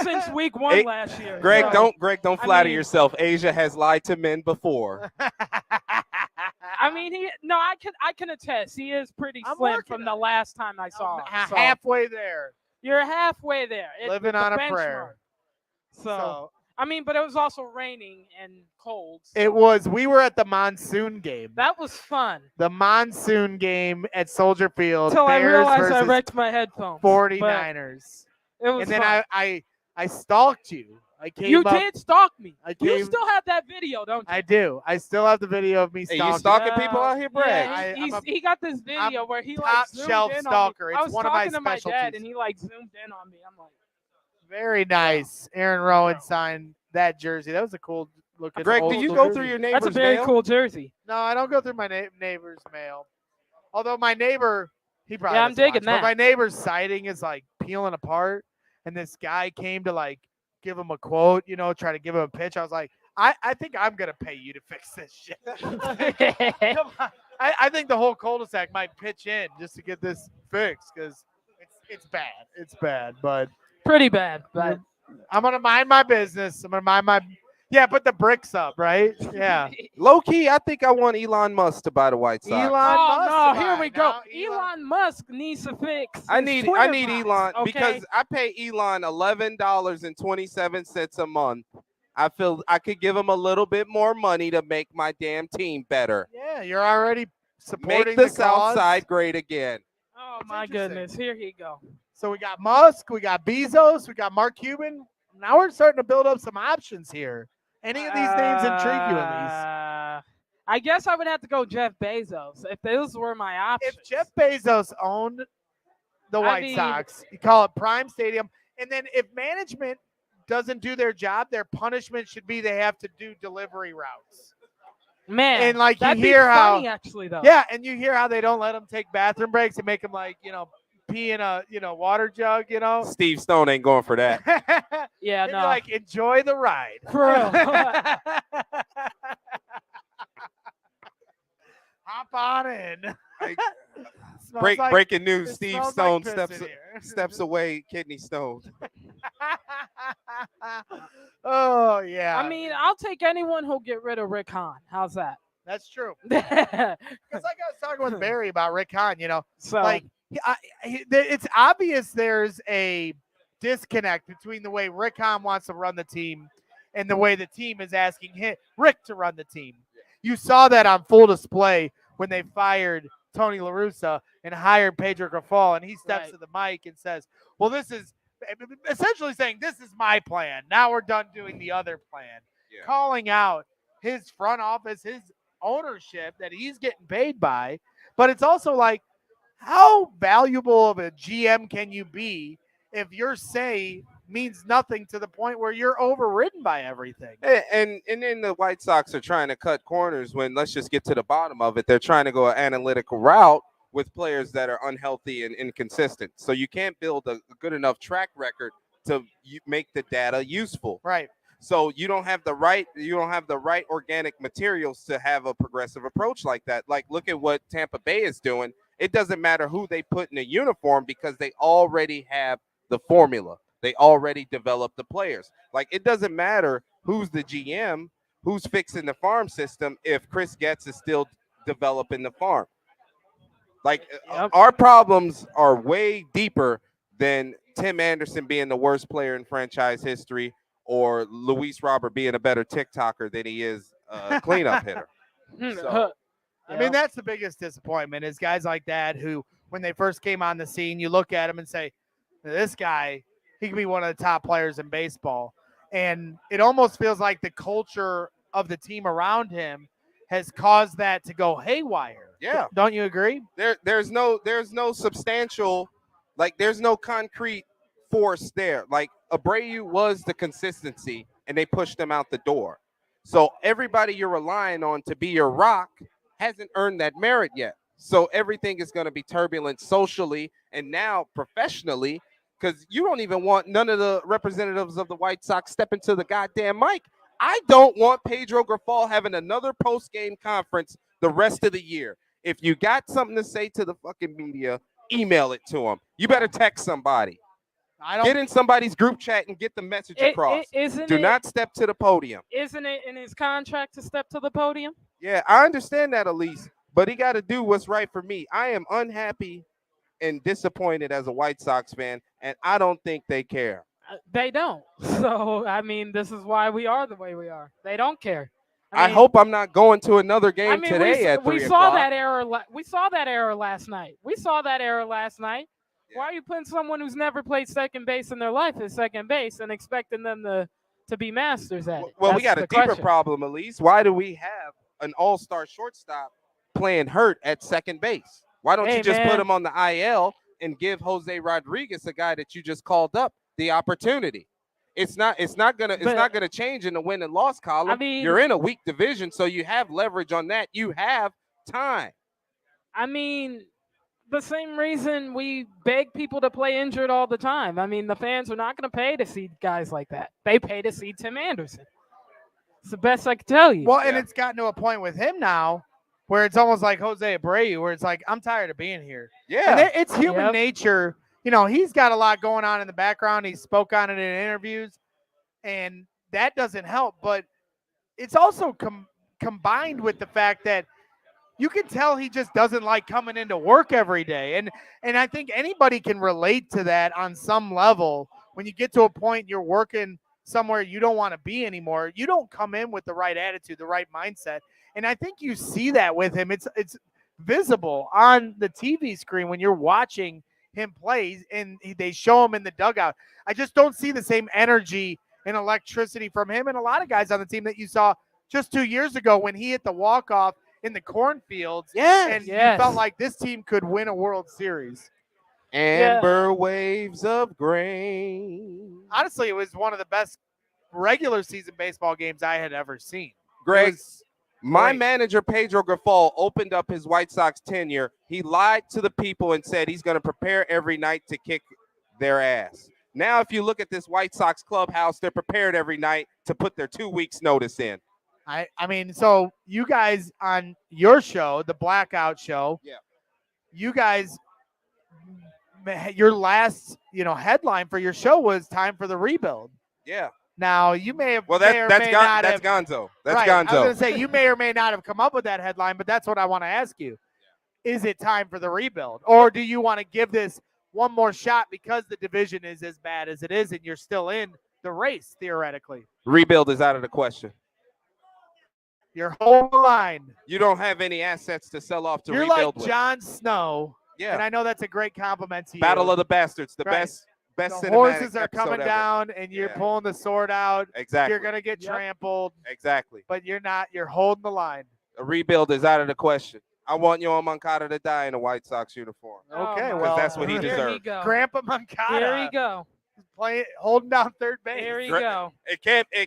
since week 1 Hey, last year. Greg, so- don't I flatter mean- yourself. Asia has lied to men before. I mean, I can attest. He is pretty I'm slim working from on the last time I saw him. So halfway there. you're halfway there. Living the on a benchmark. prayer. So I mean, but it was also raining and cold. so It was. We were at the monsoon game. That was fun. The monsoon game at Soldier Field. Until I Bears realized I versus wrecked my headphones. 49ers. But it was And then fun. I stalked you. I came You up. did stalk me. I You came. still have that video, don't you? I do. I still have the video of me Hey, stalking. you stalking people out here, Brad? Yeah, I'm a he got this video where he like top zoomed shelf in stalker. on me. It's I was one of my talking to my dad specialties. and he like zoomed in on me. I'm like, Very nice. Aaron Rowand signed that jersey. That was a cool looking. Greg, old do you school go jersey. through your neighbor's that's a very mail? cool jersey. No, I don't go through my neighbor's mail. Although my neighbor, he probably Yeah, I'm doesn't digging watch, but that. my neighbor's siding is like peeling apart, and this guy came to like give him a quote, try to give him a pitch. I was like, I think I'm gonna pay you to fix this shit. Come on. I think the whole cul-de-sac might pitch in just to get this fixed because it's bad. It's bad, but Pretty bad, but I'm gonna mind my business. I'm gonna mind my. Yeah, put the bricks up, right? Yeah. Low key, I think I want Elon Musk to buy the White Sox. Elon oh Musk no, to here buy. we go. Now Elon Musk needs to fix. I his need Twitter Elon bots, okay? because I pay Elon $11.27 a month. I feel I could give him a little bit more money to make my damn team better. Yeah, you're already supporting Make the South cause. Side great again. Oh It's my interesting. goodness, here he go. So we got Musk, we got Bezos, we got Mark Cuban. Now we're starting to build up some options here. Any of these names intrigue you at I guess I would have to go Jeff Bezos if those were my options. least? If Jeff Bezos owned the I White mean- Sox, you call it Prime Stadium, and then if management doesn't do their job, their punishment should be they have to do delivery routes. Man, And, like, you that'd be hear how- funny actually though. Yeah, and you hear how they don't let them take bathroom breaks and make them pee in a water jug, Steve Stone ain't going for that. Yeah, They'd be no. like, enjoy the ride. For real. Hop on in. Like, Smells like- breaking news: it Steve smells Stone like piss in here. steps away, kidney stone. Oh yeah. I mean, I'll take anyone who'll get rid of Rick Hahn. How's that? that's true. so Because like I was talking with Barry about Rick Hahn, like it's obvious there's a disconnect between the way Rick Hahn wants to run the team and the way the team is asking Rick to run the team. You saw that on full display when they fired Tony La Russa and hired Pedro Grafal, and he steps Right. to the mic and says, well, this is essentially saying, this is my plan. Now we're done doing the other plan. Yeah. Calling out his front office, his ownership that he's getting paid by. But it's also like, how valuable of a GM can you be if your say means nothing to the point where you're overridden by everything? And then the White Sox are trying to cut corners when, let's just get to the bottom of it, they're trying to go an analytical route with players that are unhealthy and inconsistent. So you can't build a good enough track record to make the data useful. Right. So you don't have the right organic materials to have a progressive approach like that. Like, look at what Tampa Bay is doing. It doesn't matter who they put in a uniform because they already have the formula. They already developed the players. Like, it doesn't matter who's the GM, who's fixing the farm system if Chris Getz is still developing the farm. Like, Yep. our problems are way deeper than Tim Anderson being the worst player in franchise history or Luis Robert being a better TikToker than he is a cleanup hitter. So- I mean, that's the biggest disappointment is guys like that who, when they first came on the scene, you look at him and say, this guy, he could be one of the top players in baseball. And it almost feels like the culture of the team around him has caused that to go haywire. Yeah. Don't you agree? There's no substantial, like, there's no concrete force there. Like, Abreu was the consistency and they pushed him out the door. So everybody you're relying on to be your rock hasn't earned that merit yet. So everything is going to be turbulent socially and now professionally, because you don't even want none of the representatives of the White Sox stepping to the goddamn mic. I don't want Pedro Grafal having another post-game conference the rest of the year. If you got something to say to the fucking media, email it to them. You better text somebody. I don't. Get in somebody's group chat and get the message across. Do not step to the podium. Isn't it in his contract to step to the podium? Yeah, I understand that, Elise, but he got to do what's right for me. I am unhappy and disappointed as a White Sox fan, and I don't think they care. They don't. So, I mean, this is why we are the way we are. They don't care. I mean, hope I'm not going to another game I mean, today at 3 we o'clock. saw that error. We saw that error last night. Yeah. Why are you putting someone who's never played second base in their life at second base and expecting them to be masters at it? Well, we That's got a the deeper question. problem, Elise. Why do we have an all-star shortstop playing hurt at second base? Why don't Hey, you just man. put him on the IL and give Jose Rodriguez, a guy that you just called up, the opportunity? It's not gonna change in the win and loss column. I mean- you're in a weak division, so you have leverage on that. You have time. I mean, the same reason we beg people to play injured all the time. I mean, the fans are not going to pay to see guys like that. They pay to see Tim Anderson. It's the best I can tell you. Well, and Yeah. it's gotten to a point with him now where it's almost like Jose Abreu, where it's like, I'm tired of being here. Yeah. And it's human Yep. nature. You know, he's got a lot going on in the background. He spoke on it in interviews, and that doesn't help. But it's also combined with the fact that you can tell he just doesn't like coming into work every day. And I think anybody can relate to that on some level. When you get to a point you're working somewhere you don't want to be anymore, you don't come in with the right attitude, the right mindset. And I think you see that with him. It's visible on the TV screen when you're watching him play, and they show him in the dugout. I just don't see the same energy and electricity from him and a lot of guys on the team that you saw just 2 years ago when he hit the walk-off in the cornfields. And you felt like this team could win a World Series. Amber waves of grain. Honestly, it was one of the best regular season baseball games I had ever seen. Greg, my great. manager, Pedro Grifol, opened up his White Sox tenure. He lied to the people and said he's going to prepare every night to kick their ass. Now, if you look at this White Sox clubhouse, they're prepared every night to put their 2 weeks notice in. I mean, so you guys on your show, the Blackout Show, you guys, your last, headline for your show was time for the rebuild. Yeah. Now you may have. Well, that's Gonzo. That's right. Gonzo. I was going to say you may or may not have come up with that headline, but that's what I want to ask you. Is it time for the rebuild, or do you want to give this one more shot because the division is as bad as it is, and you're still in the race theoretically? Rebuild is out of the question. You're holding the line. You don't have any assets to sell off to You're rebuild like with. Jon Snow. Yeah. And I know that's a great compliment to you. Battle of the Bastards, the Right. best The cinematic horses are episode coming ever. down, and you're pulling the sword out. Exactly. You're gonna get trampled. Exactly. But you're not. You're holding the line. A rebuild is out of the question. I want Yohan Moncada to die in a White Sox uniform. Okay, Oh, well, that's what he Here deserves. you go. Grandpa Moncada. Here you go. Holding down third base. Here you go. It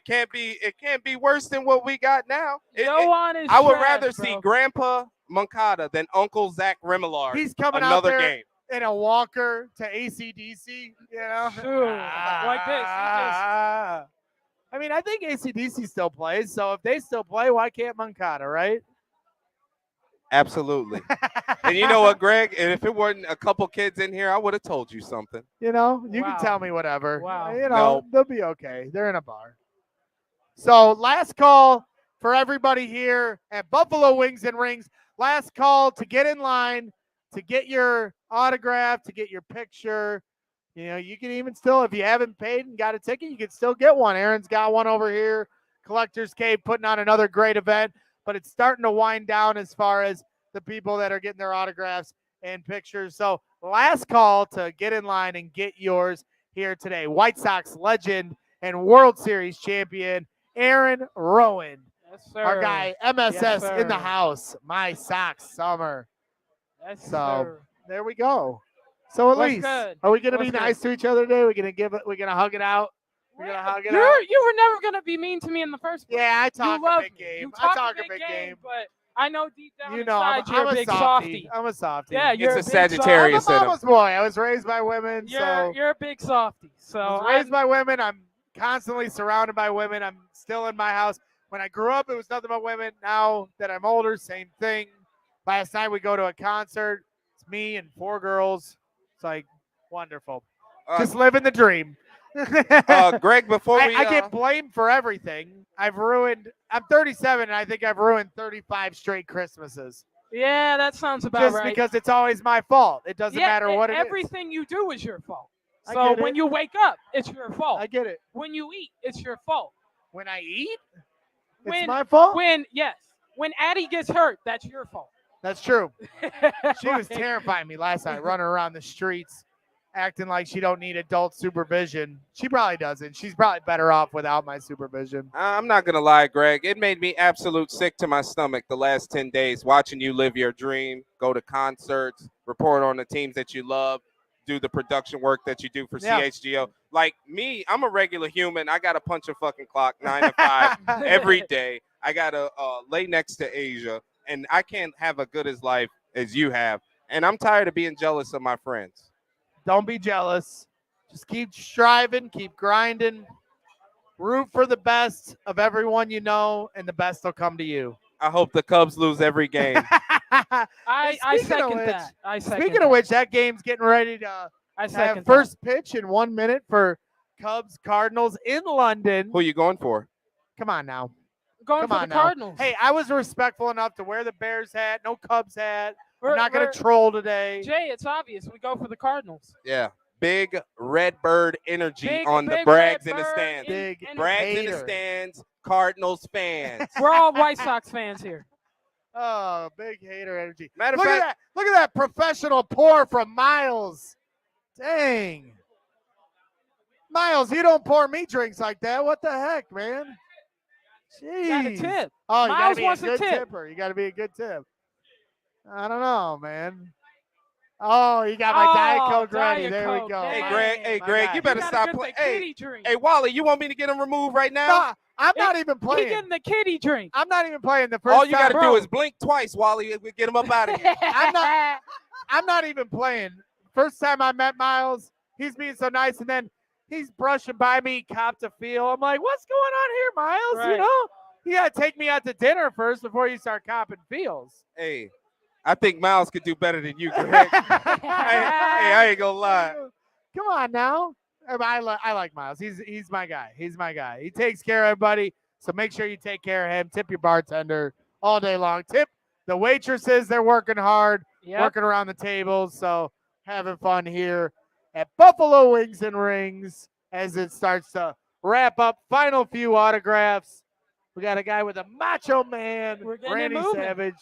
can't be worse than what we got now. Yohan is I would trash, rather bro. see Grandpa Moncada than Uncle Zach Remillard. He's coming out another there game. in a walker to AC/DC. Sure. Like this. I mean, I think AC/DC still plays. So if they still play, why can't Moncada, right? Absolutely. And you know what, Greg? And if it weren't a couple kids in here, I would have told you something. You Wow. can tell me whatever. Wow. No. They'll be okay. They're in a bar. So last call for everybody here at Buffalo Wings and Rings. Last call to get in line, to get your autograph, to get your picture. You can even still, if you haven't paid and got a ticket, you can still get one. Aaron's got one over here. Collectors Cave putting on another great event, but it's starting to wind down as far as the people that are getting their autographs and pictures. So last call to get in line and get yours here today. White Sox legend and World Series champion, Aaron Rowand. Yes, sir. Our guy, MSS Yes, in the sir. house. My Sox summer. Yes, So sir. there we go. So What's Elise, good? are we gonna be What's good? nice to each other today? We're gonna hug it out. We're gonna hug it out. You were never gonna be mean to me in the first place. Yeah, I You talk a love big me. game. You I talk talk a big game, but I know deep down I'm, inside you're a big softie. softy. I'm a softie. Yeah, you're It's a big Sagittarius I'm in a him. mama's boy. I was raised by women, so You're a big softy. So I was raised by women. I'm constantly surrounded by women. I'm still in my house. When I grew up, it was nothing but women. Now that I'm older, same thing. Last night we go to a concert. It's me and 4 girls. It's like wonderful. Just living the dream. Greg, before we I get blamed for everything. I'm 37, and I think I've ruined 35 straight Christmases. yeah, that sounds about Just right. because it's always my fault. It doesn't matter what it is. everything you do is your fault. I So get when it. you wake up, it's your fault. I get it. When you eat, it's your fault. When I eat, it's When- my fault. When Addie gets hurt, that's your fault. That's true. She was Right. terrifying me last night, running around the streets, acting like she don't need adult supervision. She probably doesn't. She's probably better off without my supervision. I'm not going to lie, Greg. It made me absolute sick to my stomach the last 10 days watching you live your dream, go to concerts, report on the teams that you love, do the production work that you do for Yeah. CHGO. Like me, I'm a regular human. I got to punch a fucking clock 9 to 5 every day. I got to lay next to Asia, and I can't have a good as life as you have. And I'm tired of being jealous of my friends. Don't be jealous. Just keep striving, keep grinding. Root for the best of everyone you know, and the best will come to you. I hope the Cubs lose every game. I Speaking of second which- that. I second Speaking of which, that game's getting ready to I have second first pitch in 1 minute for Cubs Cardinals in London. Who you going for? Come on now. that. Going Come for on the now. Cardinals. Hey, I was respectful enough to wear the Bears hat, no Cubs hat. I'm We're- not going we're- to troll today. Jay, it's obvious. We go for the Cardinals. Yeah. Big Redbird energy Big- on the big Brags red in the bird stands. Big and- Brags in the hater. stands, Cardinals fans. We're all White Sox fans here. Oh, big hater energy. Matter of Look at fact, that. Look at that professional pour from Miles. Dang. Miles, you don't pour me drinks like that. What the heck, man? Jeez. Got a tip. Oh, you gotta Miles be a wants a good tip. tipper. You gotta be a good tip. I don't know, man. Oh, you got my Diet Coke ready. Diet There we Coke, go. Hey, dang. Greg. Hey, My Greg. guy. You better gotta stop get playing. the Hey, kitty drink. hey, Wally. You want me to get him removed right now? No, I'm He- not even He playing. getting the kitty drink. I'm not even playing the first All you got time. to do is blink twice, Wally. We get him up out of here. I'm not even playing. First time I met Miles, he's being so nice, and then he's brushing by me, copped a feel. I'm like, what's going on here, Miles? You Right. know, you gotta take me out to dinner first before you start copping feels. Hey, I think Miles could do better than you, Greg. I ain't gonna lie. Come on now. I like Miles. He's my guy. He's my guy. He takes care of everybody. So make sure you take care of him. Tip your bartender all day long. Tip the waitresses. They're working hard, Yep. working around the tables. So having fun here at Buffalo Wings and Rings as it starts to wrap up. Final few autographs. We got a guy with a Macho Man, We're getting it Randy moving. Savage.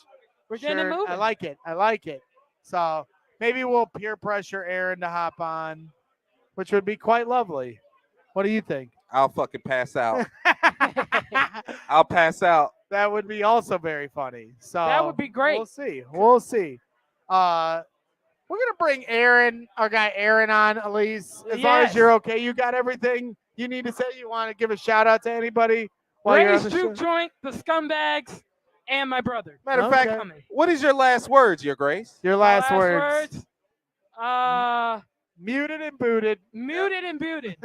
We're getting it shirt. moving. I like it. I like it. So maybe we'll peer pressure Aaron to hop on, which would be quite lovely. What do you think? I'll fucking pass out. I'll pass out. That would be also very funny. So That would be great. We'll see. We'll see. We're gonna bring Aaron, our guy Aaron, on, Elise. As long as Yes. you're okay, you got everything you need to say. You want to give a shout out to anybody while you're on Ray's the Juke show? Joint, the Scumbags, and my brother. Matter of Okay. fact, Coming. what is your last words, Your Grace? Your My last words. Muted and booted. Muted and booted.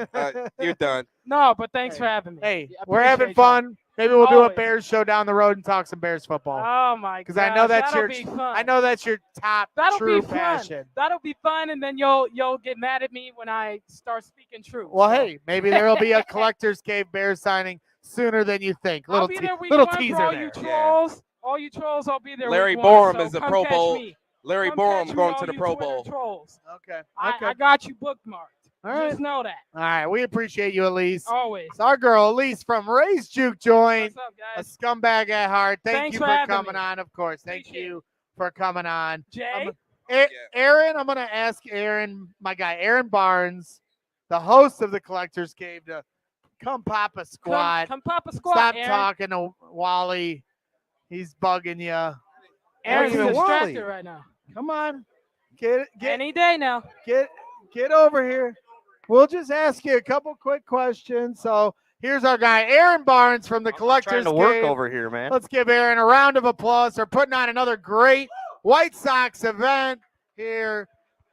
You're done. No, but thanks for having me. Hey, I we're having appreciate y'all. fun. Maybe we'll do a Always. Bears show down the road and talk some Bears football. Oh my god! Because I know that's that'll your, be fun. I know that's your top That'll true be fun. passion. That'll be fun, and then you'll get mad at me when I start speaking truth. Well, So, hey, maybe there will be a collector's cave Bears signing sooner than you think. I'll Little be there week little one teaser for all there. you trolls. All you trolls, I'll be there. Larry week one, Borum so is the come Pro catch Bowl. me. Larry Come Borum catch me, going all to the you Pro Twitter Bowl. Trolls. Okay. I got you bookmarked. All right. Just know that. All right. We appreciate you, Elise. Always. It's our girl, Elise from Ray's Juke Joint. What's up, A guys? scumbag at heart. Thank Thanks you for for having coming me. on, of course. Thank Appreciate you for coming on. Jay? Aaron, I'm going to ask Aaron, my guy, Aaron Barnes, the host of the Collector's Cave, to come pop a squat. Come pop a squat, Stop Aaron. talking to Wally. He's bugging you. Aaron's even distracted Wally. right now. Come on. Get Any day now. over here. We'll just ask you a couple quick questions. So here's our guy, Aaron Barnes from the I'm Collector's trying to work Cave. over here, man. Let's give Aaron a round of applause for putting on another great White Sox event here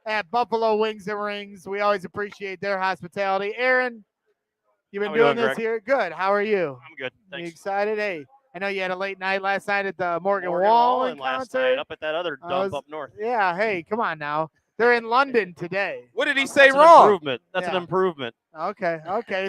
at Buffalo Wings and Rings. We always appreciate their hospitality. Aaron, you've been How we doing doing, this Greg? here. Good. How are you? I'm good. You Thanks. excited? Hey, I know you had a late night last night at the Morgan Morgan Wallen Wallen last concert. night up at that other I dump was- up north. Yeah, hey, come on now. They're in London today. What did he say That's an wrong? improvement. That's Yeah. an improvement. Okay.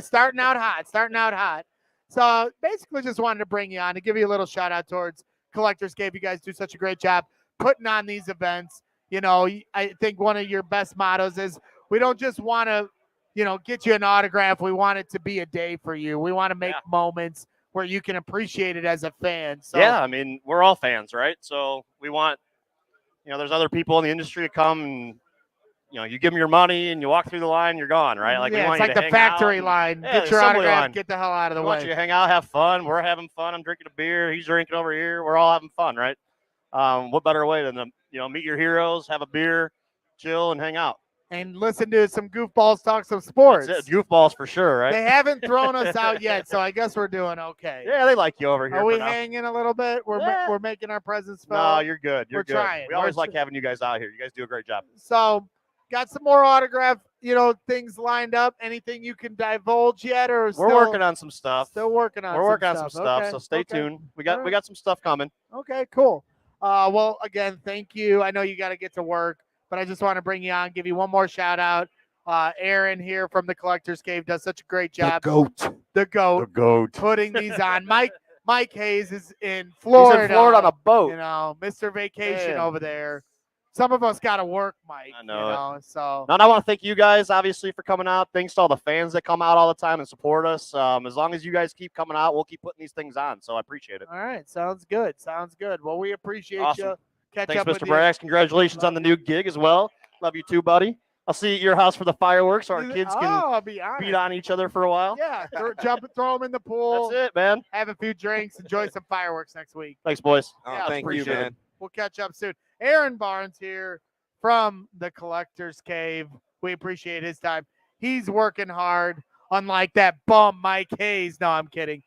Starting out hot. So basically just wanted to bring you on to give you a little shout out towards Collector's Cave. You guys do such a great job putting on these events. You know, I think one of your best mottos is we don't just want to, get you an autograph. We want it to be a day for you. We want to make Yeah. moments where you can appreciate it as a fan. So Yeah, I mean, we're all fans, right? So we want, there's other people in the industry to come and, you give them your money and you walk through the line, you're gone, right? Like we yeah, want it's you like to the hang factory out line. Yeah, Get the your assembly autograph. line. Get the hell out of the We want you way. to hang out, have fun. We're having fun. I'm drinking a beer. He's drinking over here. We're all having fun, right? What better way than to, meet your heroes, have a beer, chill, and hang out. And listen to some goofballs talk some sports. That's it. Goofballs for sure, right? They haven't thrown us out yet, so I guess we're doing okay. Yeah, they like you over here. Are we for now. hanging a little bit? Yeah. We're making our presence felt. No, you're good. You're We're good. trying. We always We're like having you guys out here. You guys do a great job. So, got some more autograph, things lined up. Anything you can divulge yet, or We're still, working on some stuff. Still working on. We're working on some stuff. stuff, Okay, so stay okay. tuned. We got Alright. some stuff coming. Okay, cool. Well, again, thank you. I know you got to get to work, but I just want to bring you on, give you one more shout out. Aaron here from the Collector's Cave does such a great job. The goat. goat. Putting these on. Mike Hayes is in Florida. He's in Florida on a boat. Mr. Vacation Man. over there. Some of us got to work, Mike. I know So No, and I want to thank you guys, obviously, for coming out. Thanks to all the fans that come out all the time and support us. As long as you guys keep coming out, we'll keep putting these things on. So I appreciate it. all right, sounds good. Well, we appreciate Awesome. you. Catch Thanks, up with Mr. you. Brax. Congratulations on the new gig as well. Love you too, buddy. I'll see you at your house for the fireworks, so our kids can I'll be honest. beat on each other for a while. Yeah, throw them in the pool. That's it, man. Have a few drinks, enjoy some fireworks next week. Thanks, boys. Oh, Yeah, thank you, appreciate it. man. We'll catch up soon. Aaron Barnes here from the Collector's Cave. We appreciate his time. He's working hard, unlike that bum Mike Hayes. No, I'm kidding.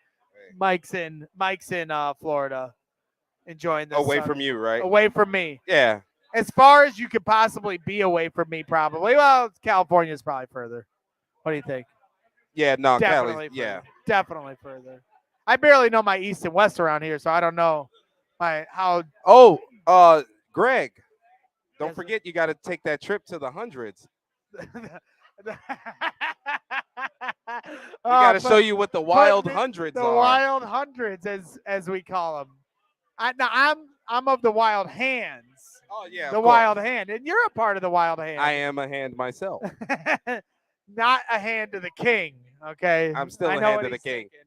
Mike's in Florida, enjoying this. Away from you, right? Away from me. Yeah. As far as you could possibly be away from me, probably. Well, California's probably further. What do you think? Yeah, no, Definitely Cali. Yeah. further. Definitely further. I barely know my east and west around here, so I don't know how. Oh, Greg, don't Yes, sir. forget you got to take that trip to the hundreds. We got to show you what the wild hundreds the are. wild hundreds, as we call them. I'm of the wild hands. Oh yeah, The of wild course. hand, and you're a part of the wild hand. I am a hand myself. Not a hand to the king. Okay, I'm still I a know hand what to the he's king. thinking.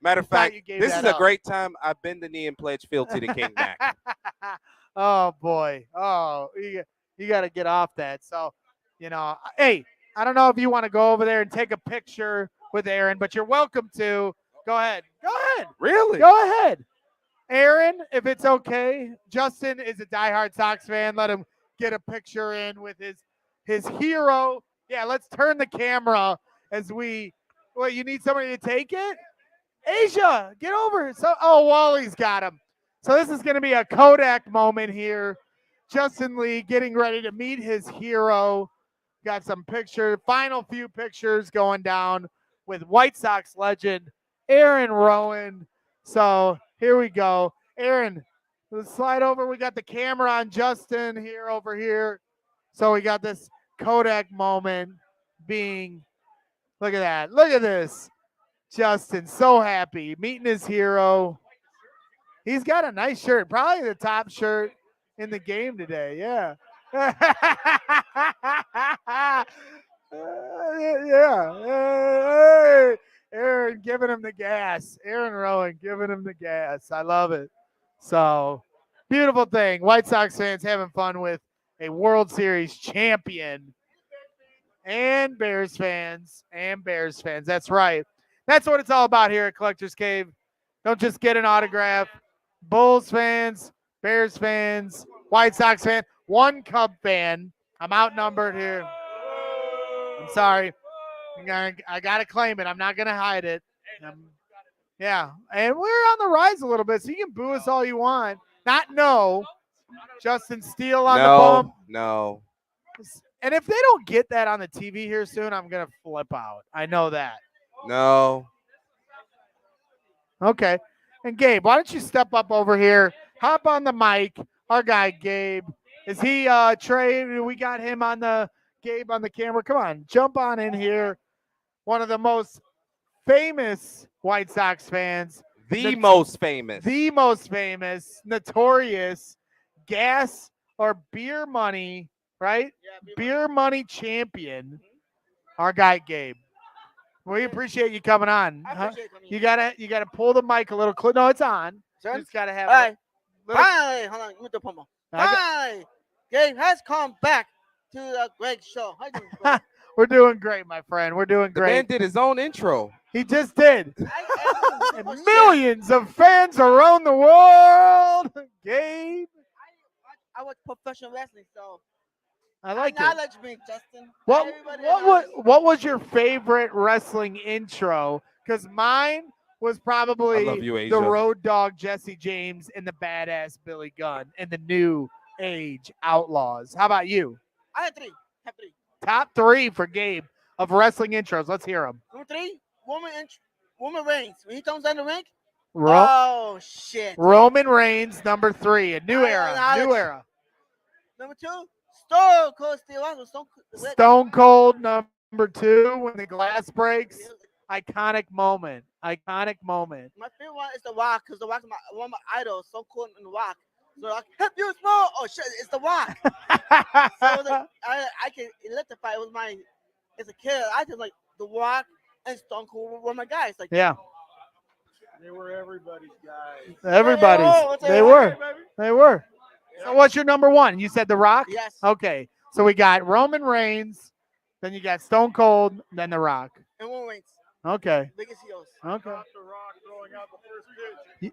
Matter of thought fact, you gave this that is a up. great time. I bend the knee and pledge fealty to King Mac. Oh boy. Oh, you got to get off that. So, hey, I don't know if you want to go over there and take a picture with Aaron, but you're welcome to. Go ahead. Go ahead. Really? Go ahead. Aaron, if it's okay. Justin is a diehard Sox fan. Let him get a picture in with his hero. Yeah, let's turn the camera as we. Well, you need somebody to take it? Asia, get over. Wally's got him. So this is going to be a Kodak moment here. Justin Lee getting ready to meet his hero. Got some pictures, final few pictures going down with White Sox legend Aaron Rowand. So here we go. Aaron, let's slide over. We got the camera on Justin here over here. So we got this Kodak moment being, look at that. Look at this. Justin, so happy, meeting his hero. He's got a nice shirt, probably the top shirt in the game today. Yeah. Yeah. Aaron giving him the gas. Aaron Rowand giving him the gas. I love it. So, beautiful thing. White Sox fans having fun with a World Series champion. And Bears fans. That's right. That's what it's all about here at Collector's Cave. Don't just get an autograph. Bulls fans, Bears fans, White Sox fan, one Cub fan. I'm outnumbered here. I'm sorry. I got to claim it. I'm not going to hide it. Yeah. And we're on the rise a little bit, so you can boo us all you want. Justin Steele on the bump. No. And if they don't get that on the TV here soon, I'm going to flip out. I know that. No. Okay. And Gabe, why don't you step up over here? Hop on the mic. Our guy Gabe. Is he Trey? We got him on the Gabe on the camera. Come on, jump on in here. One of the most famous White Sox fans. The most famous. The most famous, notorious gas or beer money, right? Yeah, Beer money champion. Our guy Gabe. We appreciate you coming on. I Huh? appreciate coming. You gotta pull the mic a little close. No, it's on. You Son? just gotta have. All right. little- Finally, hold on. Let me do promo. Finally, Gabe has come back to the Greg Show. How you doing, bro? We're doing great, my friend. We're doing The man great. did his own intro. He just did. And I millions of fans around the world. Gabe, watch professional wrestling, so I like it. acknowledge me, Justin. What Everybody what acknowledge me. what was your favorite wrestling intro? Because mine was probably I love you, the Asia. Road Dog Jesse James and the Badass Billy Gunn and the New Age Outlaws. How about you? I had three. Have three. Top 3 for Gabe of wrestling intros. Let's hear them. Number 3, Woman Reigns. When he comes down the ring, oh shit. Roman Reigns, number 3, a new I era. acknowledge- New era. Number 2, Stone Cold Steve Austin. Stone Cold, number 2, when the glass breaks. Iconic moment. Iconic moment. My favorite one is The Rock, because The Rock is one of my idols. Stone Cold and The Rock. So like, if you small, oh shit, it's The Rock. So like, I can electrify with my, as a kid, I just like The Rock and Stone Cold were my guys. Like, Yeah, They were everybody's guys. everybody's. what's They up, were. baby? They were. So what's your number 1? You said The Rock? Yes. Okay. So we got Roman Reigns, then you got Stone Cold, then The Rock. And one Reigns. Okay. Biggest heels. Okay. The Rock throwing out the first pitch.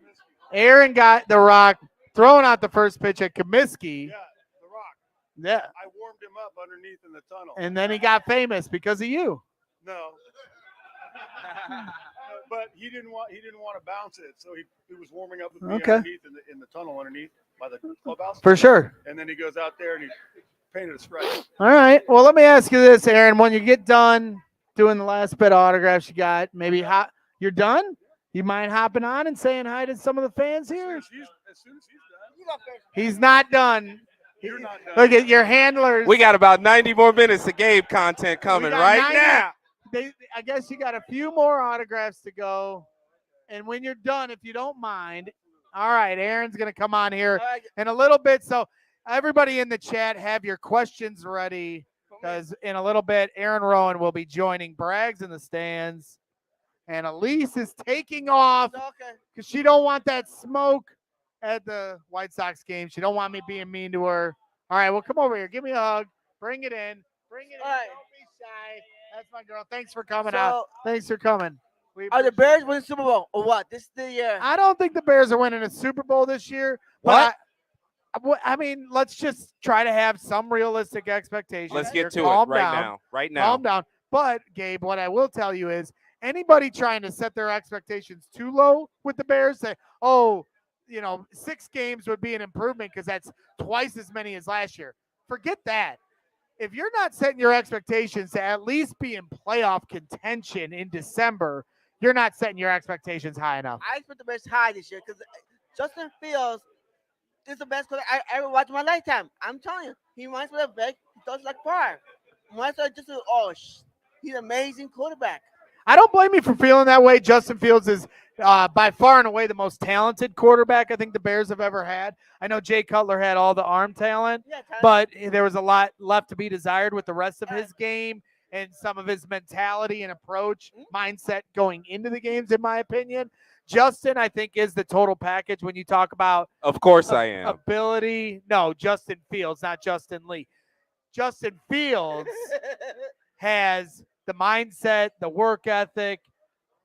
Aaron got The Rock throwing out the first pitch at Comiskey. Yeah, The Rock. Yeah. I warmed him up underneath in the tunnel. And then he got famous because of you. No. But he didn't want to bounce it, so he was warming up with me Okay. underneath in the tunnel underneath by the clubhouse. For sure. And then he goes out there and he painted a stripe. All right. Well, let me ask you this, Aaron. When you get done doing the last bit of autographs you got, maybe you're done? You mind hopping on and saying hi to some of the fans here? As soon as he's done. You got first. He's not done. You're not done. Look at your handlers. We got about 90 more minutes of Gabe content coming got right 90 now. I guess you got a few more autographs to go. And when you're done, if you don't mind, all right, Aaron's going to come on here All right. in a little bit. So everybody in the chat, have your questions ready because in a little bit, Aaron Rowand will be joining Braggs in the stands. And Elise is taking off Okay. because she don't want that smoke at the White Sox game. She don't want me being mean to her. All right, well, come over here. Give me a hug. Bring it in. Bring it in. All right. Don't be shy. That's my girl. Thanks for coming So, out. Thanks for coming. We are the appreciate Bears winning Super Bowl or what? This is the year. I don't think the Bears are winning a Super Bowl this year. What? But I mean, let's just try to have some realistic expectations. Let's here. get to Calm it right down. now. Right now. Calm down. But, Gabe, what I will tell you is anybody trying to set their expectations too low with the Bears, say, 6 games would be an improvement because that's twice as many as last year. Forget that. If you're not setting your expectations to at least be in playoff contention in December, you're not setting your expectations high enough. I expect the Bears high this year because Justin Fields is the best player I ever watched in my lifetime. I'm telling you, he reminds me of Vic. He does like fire. He's an amazing quarterback. I don't blame you for feeling that way. Justin Fields is by far and away the most talented quarterback I think the Bears have ever had. I know Jay Cutler had all the arm talent, Yeah, Tyler. but there was a lot left to be desired with the rest of his game and some of his mentality and approach, mindset going into the games, in my opinion. Justin, I think, is the total package when you talk about Of course I am. ability. No, Justin Fields, not Justin Lee. Justin Fields has the mindset, the work ethic,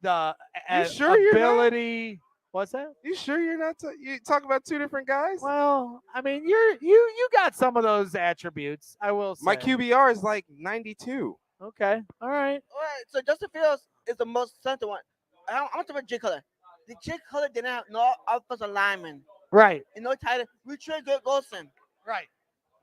the You sure you're not? ability. What's that? You sure you're not? You talking about two different guys? Well, I mean, you got some of those attributes. I will say. My QBR is like 92. Okay. All right. All right, so Justin Fields is the most center one. I'm talking about Jay Cutler. The Jay Cutler didn't have no offensive lineman Right. and no tight end. We traded Greg Olsen. Right.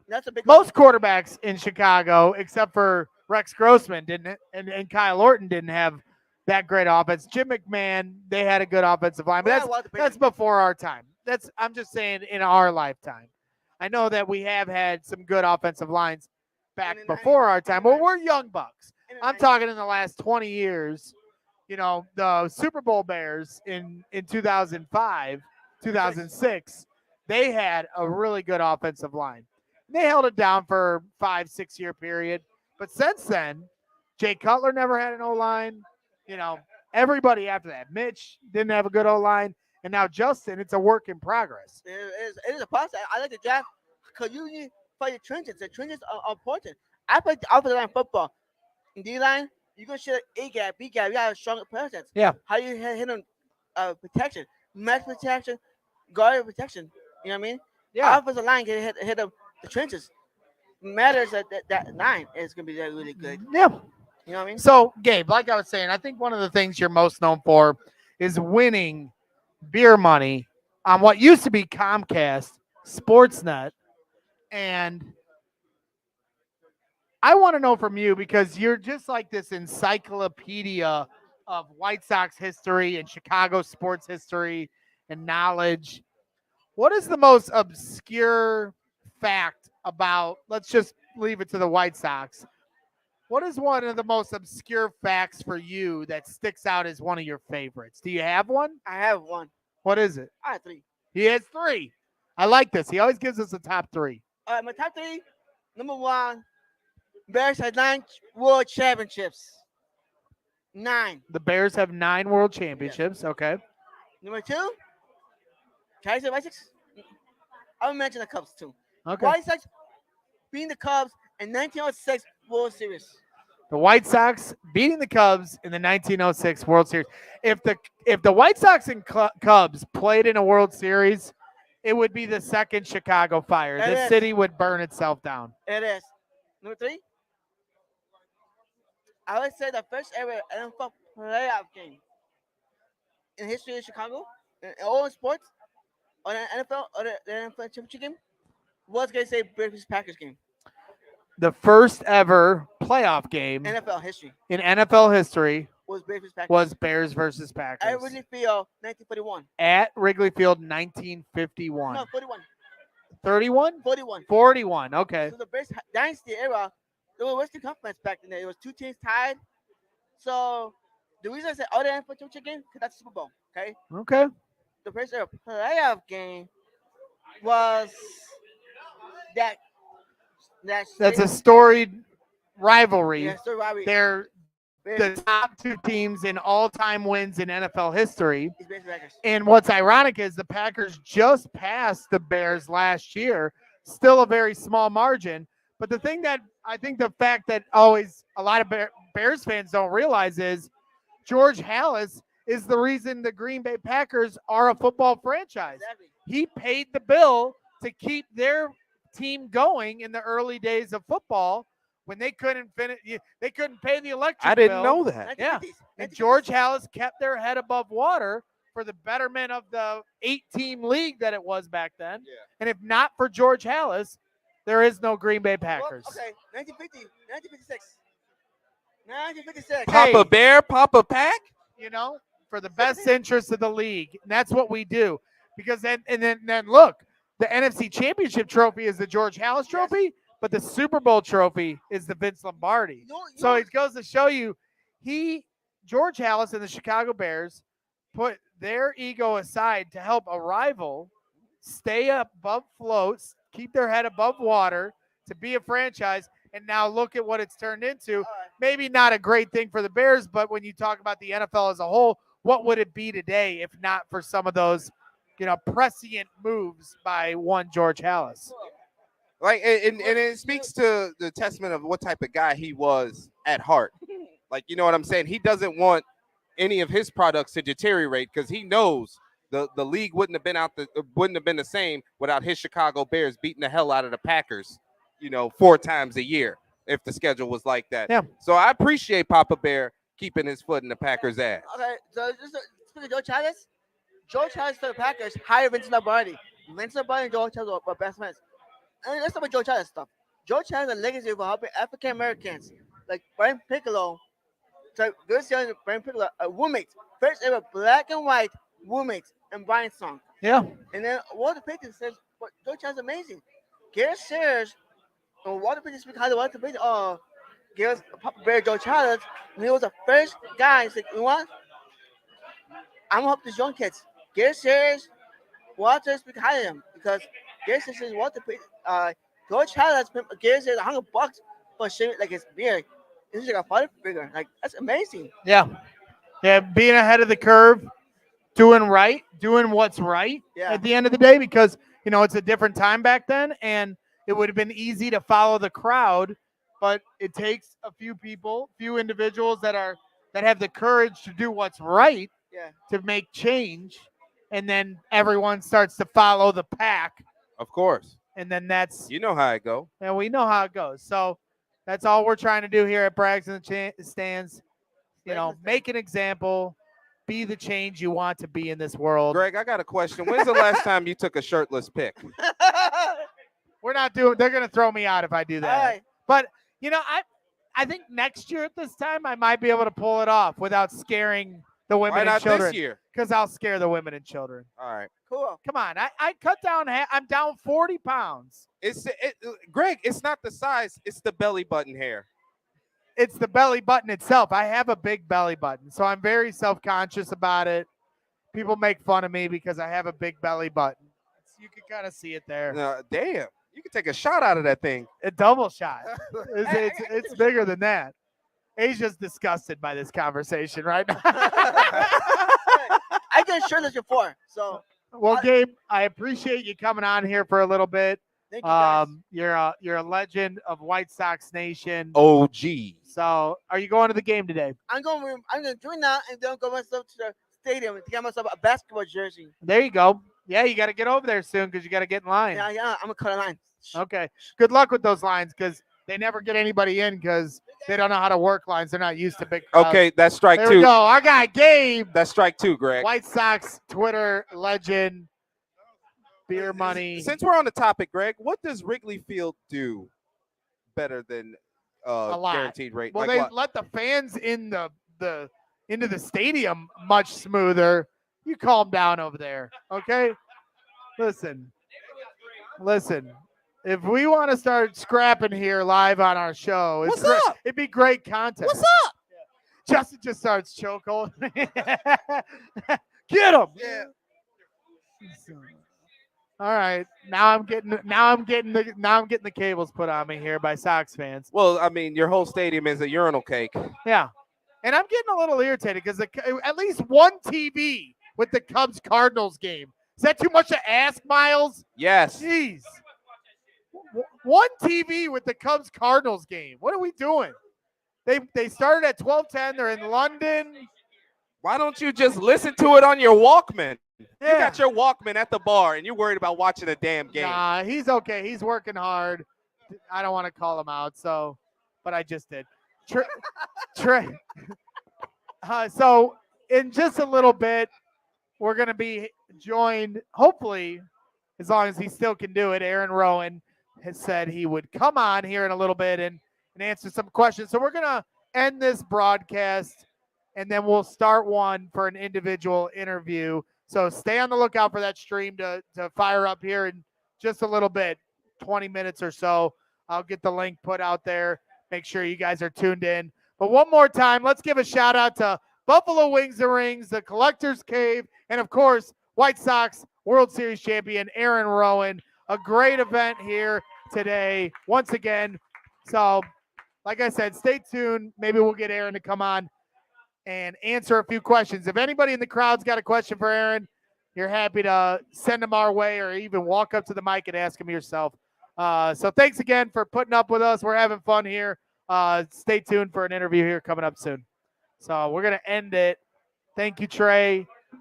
That's a big Most quarterbacks in Chicago, except for Rex Grossman, didn't, and Kyle Orton didn't have that great offense. Jim McMahon, they had a good offensive line, but that's before our time. I'm just saying in our lifetime. I know that we have had some good offensive lines back In the before 90s. our time. Well, we're young bucks. I'm talking in the last 20 years. You know, the Super Bowl Bears in 2005, 2006, they had a really good offensive line. They held it down for 5-6 year period. But since then, Jay Cutler never had an O-line. You know, everybody after that. Mitch didn't have a good O-line. And now Justin, it's a work in progress. It is a process. I like the draft because you need to fight the trenches. The trenches are important. I played the offensive line football. In D-line, you're going to shoot A gap, B gap. You have a stronger presence. Yeah. How you hit on protection, match protection, guard protection. You know what I mean? Yeah. Offensive line can hit the trenches. Matters that line is going to be really good. Yeah. You know what I mean? So, Gabe, like I was saying, I think one of the things you're most known for is winning beer money on what used to be Comcast Sportsnet. And I want to know from you, because you're just like this encyclopedia of White Sox history and Chicago sports history and knowledge. What is the most obscure fact about, let's just leave it to the White Sox. What is one of the most obscure facts for you that sticks out as one of your favorites? Do you have one? I have one. What is it? I have three. He has 3. I like this. He always gives us a top 3. All right, my top 3. Number 1, Bears had 9 world championships. 9. The Bears have 9 world championships. Okay. Number 2, can I say White Sox? I'll mention the Cubs too. Okay. White Sox being the Cubs in 1906 World Series. The White Sox beating the Cubs in the 1906 World Series. If the White Sox and Cubs played in a World Series, it would be the second Chicago Fire. It This is. city would burn itself down. It is. Number 3. I would say the first ever NFL playoff game in history of Chicago, in all sports, or the NFL, or the NFL championship game, was going to say Bears vs. Packers game. The first ever playoff game NFL history in NFL history was Bears vs. Packers. was Bears versus At Packers Wrigley Field, 1941. at Wrigley Field, 1951. No, 41. 31? 41. 41. Okay. So the Bears dynasty era, there was Western Conference back then. It was 2 teams tied. So the reason I said all the NFL championship game, because that's Super Bowl. Okay. Okay. The first ever playoff game was that. That's a storied rivalry. Yeah, so rivalry. They're Bears, the top two teams in all-time wins in NFL history. it's Bears Packers. And what's ironic is the Packers just passed the Bears last year, still a very small margin. But the thing that I think the fact that always a lot of Bears fans don't realize is George Halas is the reason the Green Bay Packers are a football franchise. Exactly. He paid the bill to keep their team going in the early days of football when they couldn't finish. They couldn't pay the electric I didn't bill. know that. Yeah. 1950s. And George Halas kept their head above water for the betterment of the 8-team league that it was back then. Yeah. And if not for George Halas, there is no Green Bay Well, Packers. okay, 1956. 1956. Papa Bear, Papa Pack. You know, for the best interest of the league. And that's what we do. Because then look, the NFC Championship trophy is the George Halas trophy, but the Super Bowl trophy is the Vince Lombardi. So it goes to show you, George Halas and the Chicago Bears put their ego aside to help a rival stay above floats, keep their head above water, to be a franchise. And now look at what it's turned into. Maybe not a great thing for the Bears, but when you talk about the NFL as a whole, what would it be today if not for some of those, prescient moves by one George Halas? Like, and it speaks to the testament of what type of guy he was at heart. Like, you know what I'm saying? He doesn't want any of his products to deteriorate because he knows the league wouldn't have been the same without his Chicago Bears beating the hell out of the Packers, 4 times a year if the schedule was like that. Yeah. So I appreciate Papa Bear keeping his foot in the Packers' ass. Okay, so just speaking of George Halas. George Halas for the Packers hired Vince Lombardi. Vince Lombardi and George Halas were best friends. And let's talk about George Halas stuff. George has a legacy for helping African Americans like Brian Piccolo. So good seeing Brian Piccolo, a roommate, first ever black and white roommate in Brian's song. Yeah. And then Walter Payton says, "But George Halas is amazing." Garrett shares, and Walter Payton speaks how Walter Payton, Garrett's Papa Bear George Halas, and he was the first guy. He's like, you know what? I'm gonna help these young kids. Garrett shares, Walter speaks high of him because Garrett says Walter Payton, George Halas, Garrett says $100 for shaving like his beard. This is like a father figure. Like, that's amazing. Yeah. Yeah. Being ahead of the curve, doing what's right Yeah. at the end of the day, because, it's a different time back then and it would have been easy to follow the crowd, but it takes a few individuals that have the courage to do what's right Yeah. to make change. And then everyone starts to follow the pack. Of course. And then that's, You know how it go. and we know how it goes. So that's all we're trying to do here at Brags in the Stands. Make an example, be the change you want to be in this world. Greg, I got a question. When's the last time you took a shirtless pic? We're not doing, they're going to throw me out if I do that. All right. But, I think next year at this time, I might be able to pull it off without scaring the women Why and not children. this year? Because I'll scare the women and children. All right. Cool. Come on. I cut down, I'm down 40 pounds. Greg, it's not the size, it's the belly button hair. It's the belly button itself. I have a big belly button, so I'm very self-conscious about it. People make fun of me because I have a big belly button. You can kind of see it there. Damn. You can take a shot out of that thing. A double shot. It's bigger than that. Asia's disgusted by this conversation right now. I did shirtless before, so Well, Gabe, I appreciate you coming on here for a little bit. Thank you, guys. You're a legend of White Sox Nation. OG. So, are you going to the game today? I'm going to join now and then go myself to the stadium to get myself a basketball jersey. There you go. Yeah, you got to get over there soon because you got to get in line. Yeah, I'm gonna cut a line. Okay. Good luck with those lines because they never get anybody in because they don't know how to work lines. They're not used to big crowds. Okay, that's strike There two. we go. I got Gabe. That's strike two, Greg. White Sox Twitter legend. Beer money. Since we're on the topic, Greg, what does Wrigley Field do better than A lot. guaranteed rate? Well, Like they what? let the fans in the into the stadium much smoother. You calm down over there, okay? Listen. If we want to start scrapping here live on our show, What's up? it'd be great content. What's up? Justin just starts chokeholding. Get him. Yeah. All right. Now I'm getting the cables put on me here by Sox fans. Well, I mean, your whole stadium is a urinal cake. Yeah. And I'm getting a little irritated because at least one TV with the Cubs Cardinals game. Is that too much to ask, Miles? Yes. Jeez. One TV with the Cubs Cardinals game. What are we doing? They started at 12:10. They're in London. Why don't you just listen to it on your Walkman? Yeah. You got your Walkman at the bar and you're worried about watching a damn game. Nah, he's okay. He's working hard. I don't want to call him out, but I just did. Trey. So in just a little bit, we're going to be joined, hopefully, as long as he still can do it. Aaron Rowand has said he would come on here in a little bit and answer some questions. So we're going to end this broadcast, and then we'll start one for an individual interview. So stay on the lookout for that stream to fire up here in just a little bit, 20 minutes or so. I'll get the link put out there. Make sure you guys are tuned in. But one more time, let's give a shout out to Buffalo Wings and Rings, the Collector's Cave, and of course, White Sox World Series champion Aaron Rowand. A great event here today, once again. So, like I said, stay tuned. Maybe we'll get Aaron to come on and answer a few questions. If anybody in the crowd's got a question for Aaron, you're happy to send them our way or even walk up to the mic and ask him yourself. So thanks again for putting up with us. We're having fun here. Stay tuned for an interview here coming up soon. So we're going to end it. Thank you, Trey.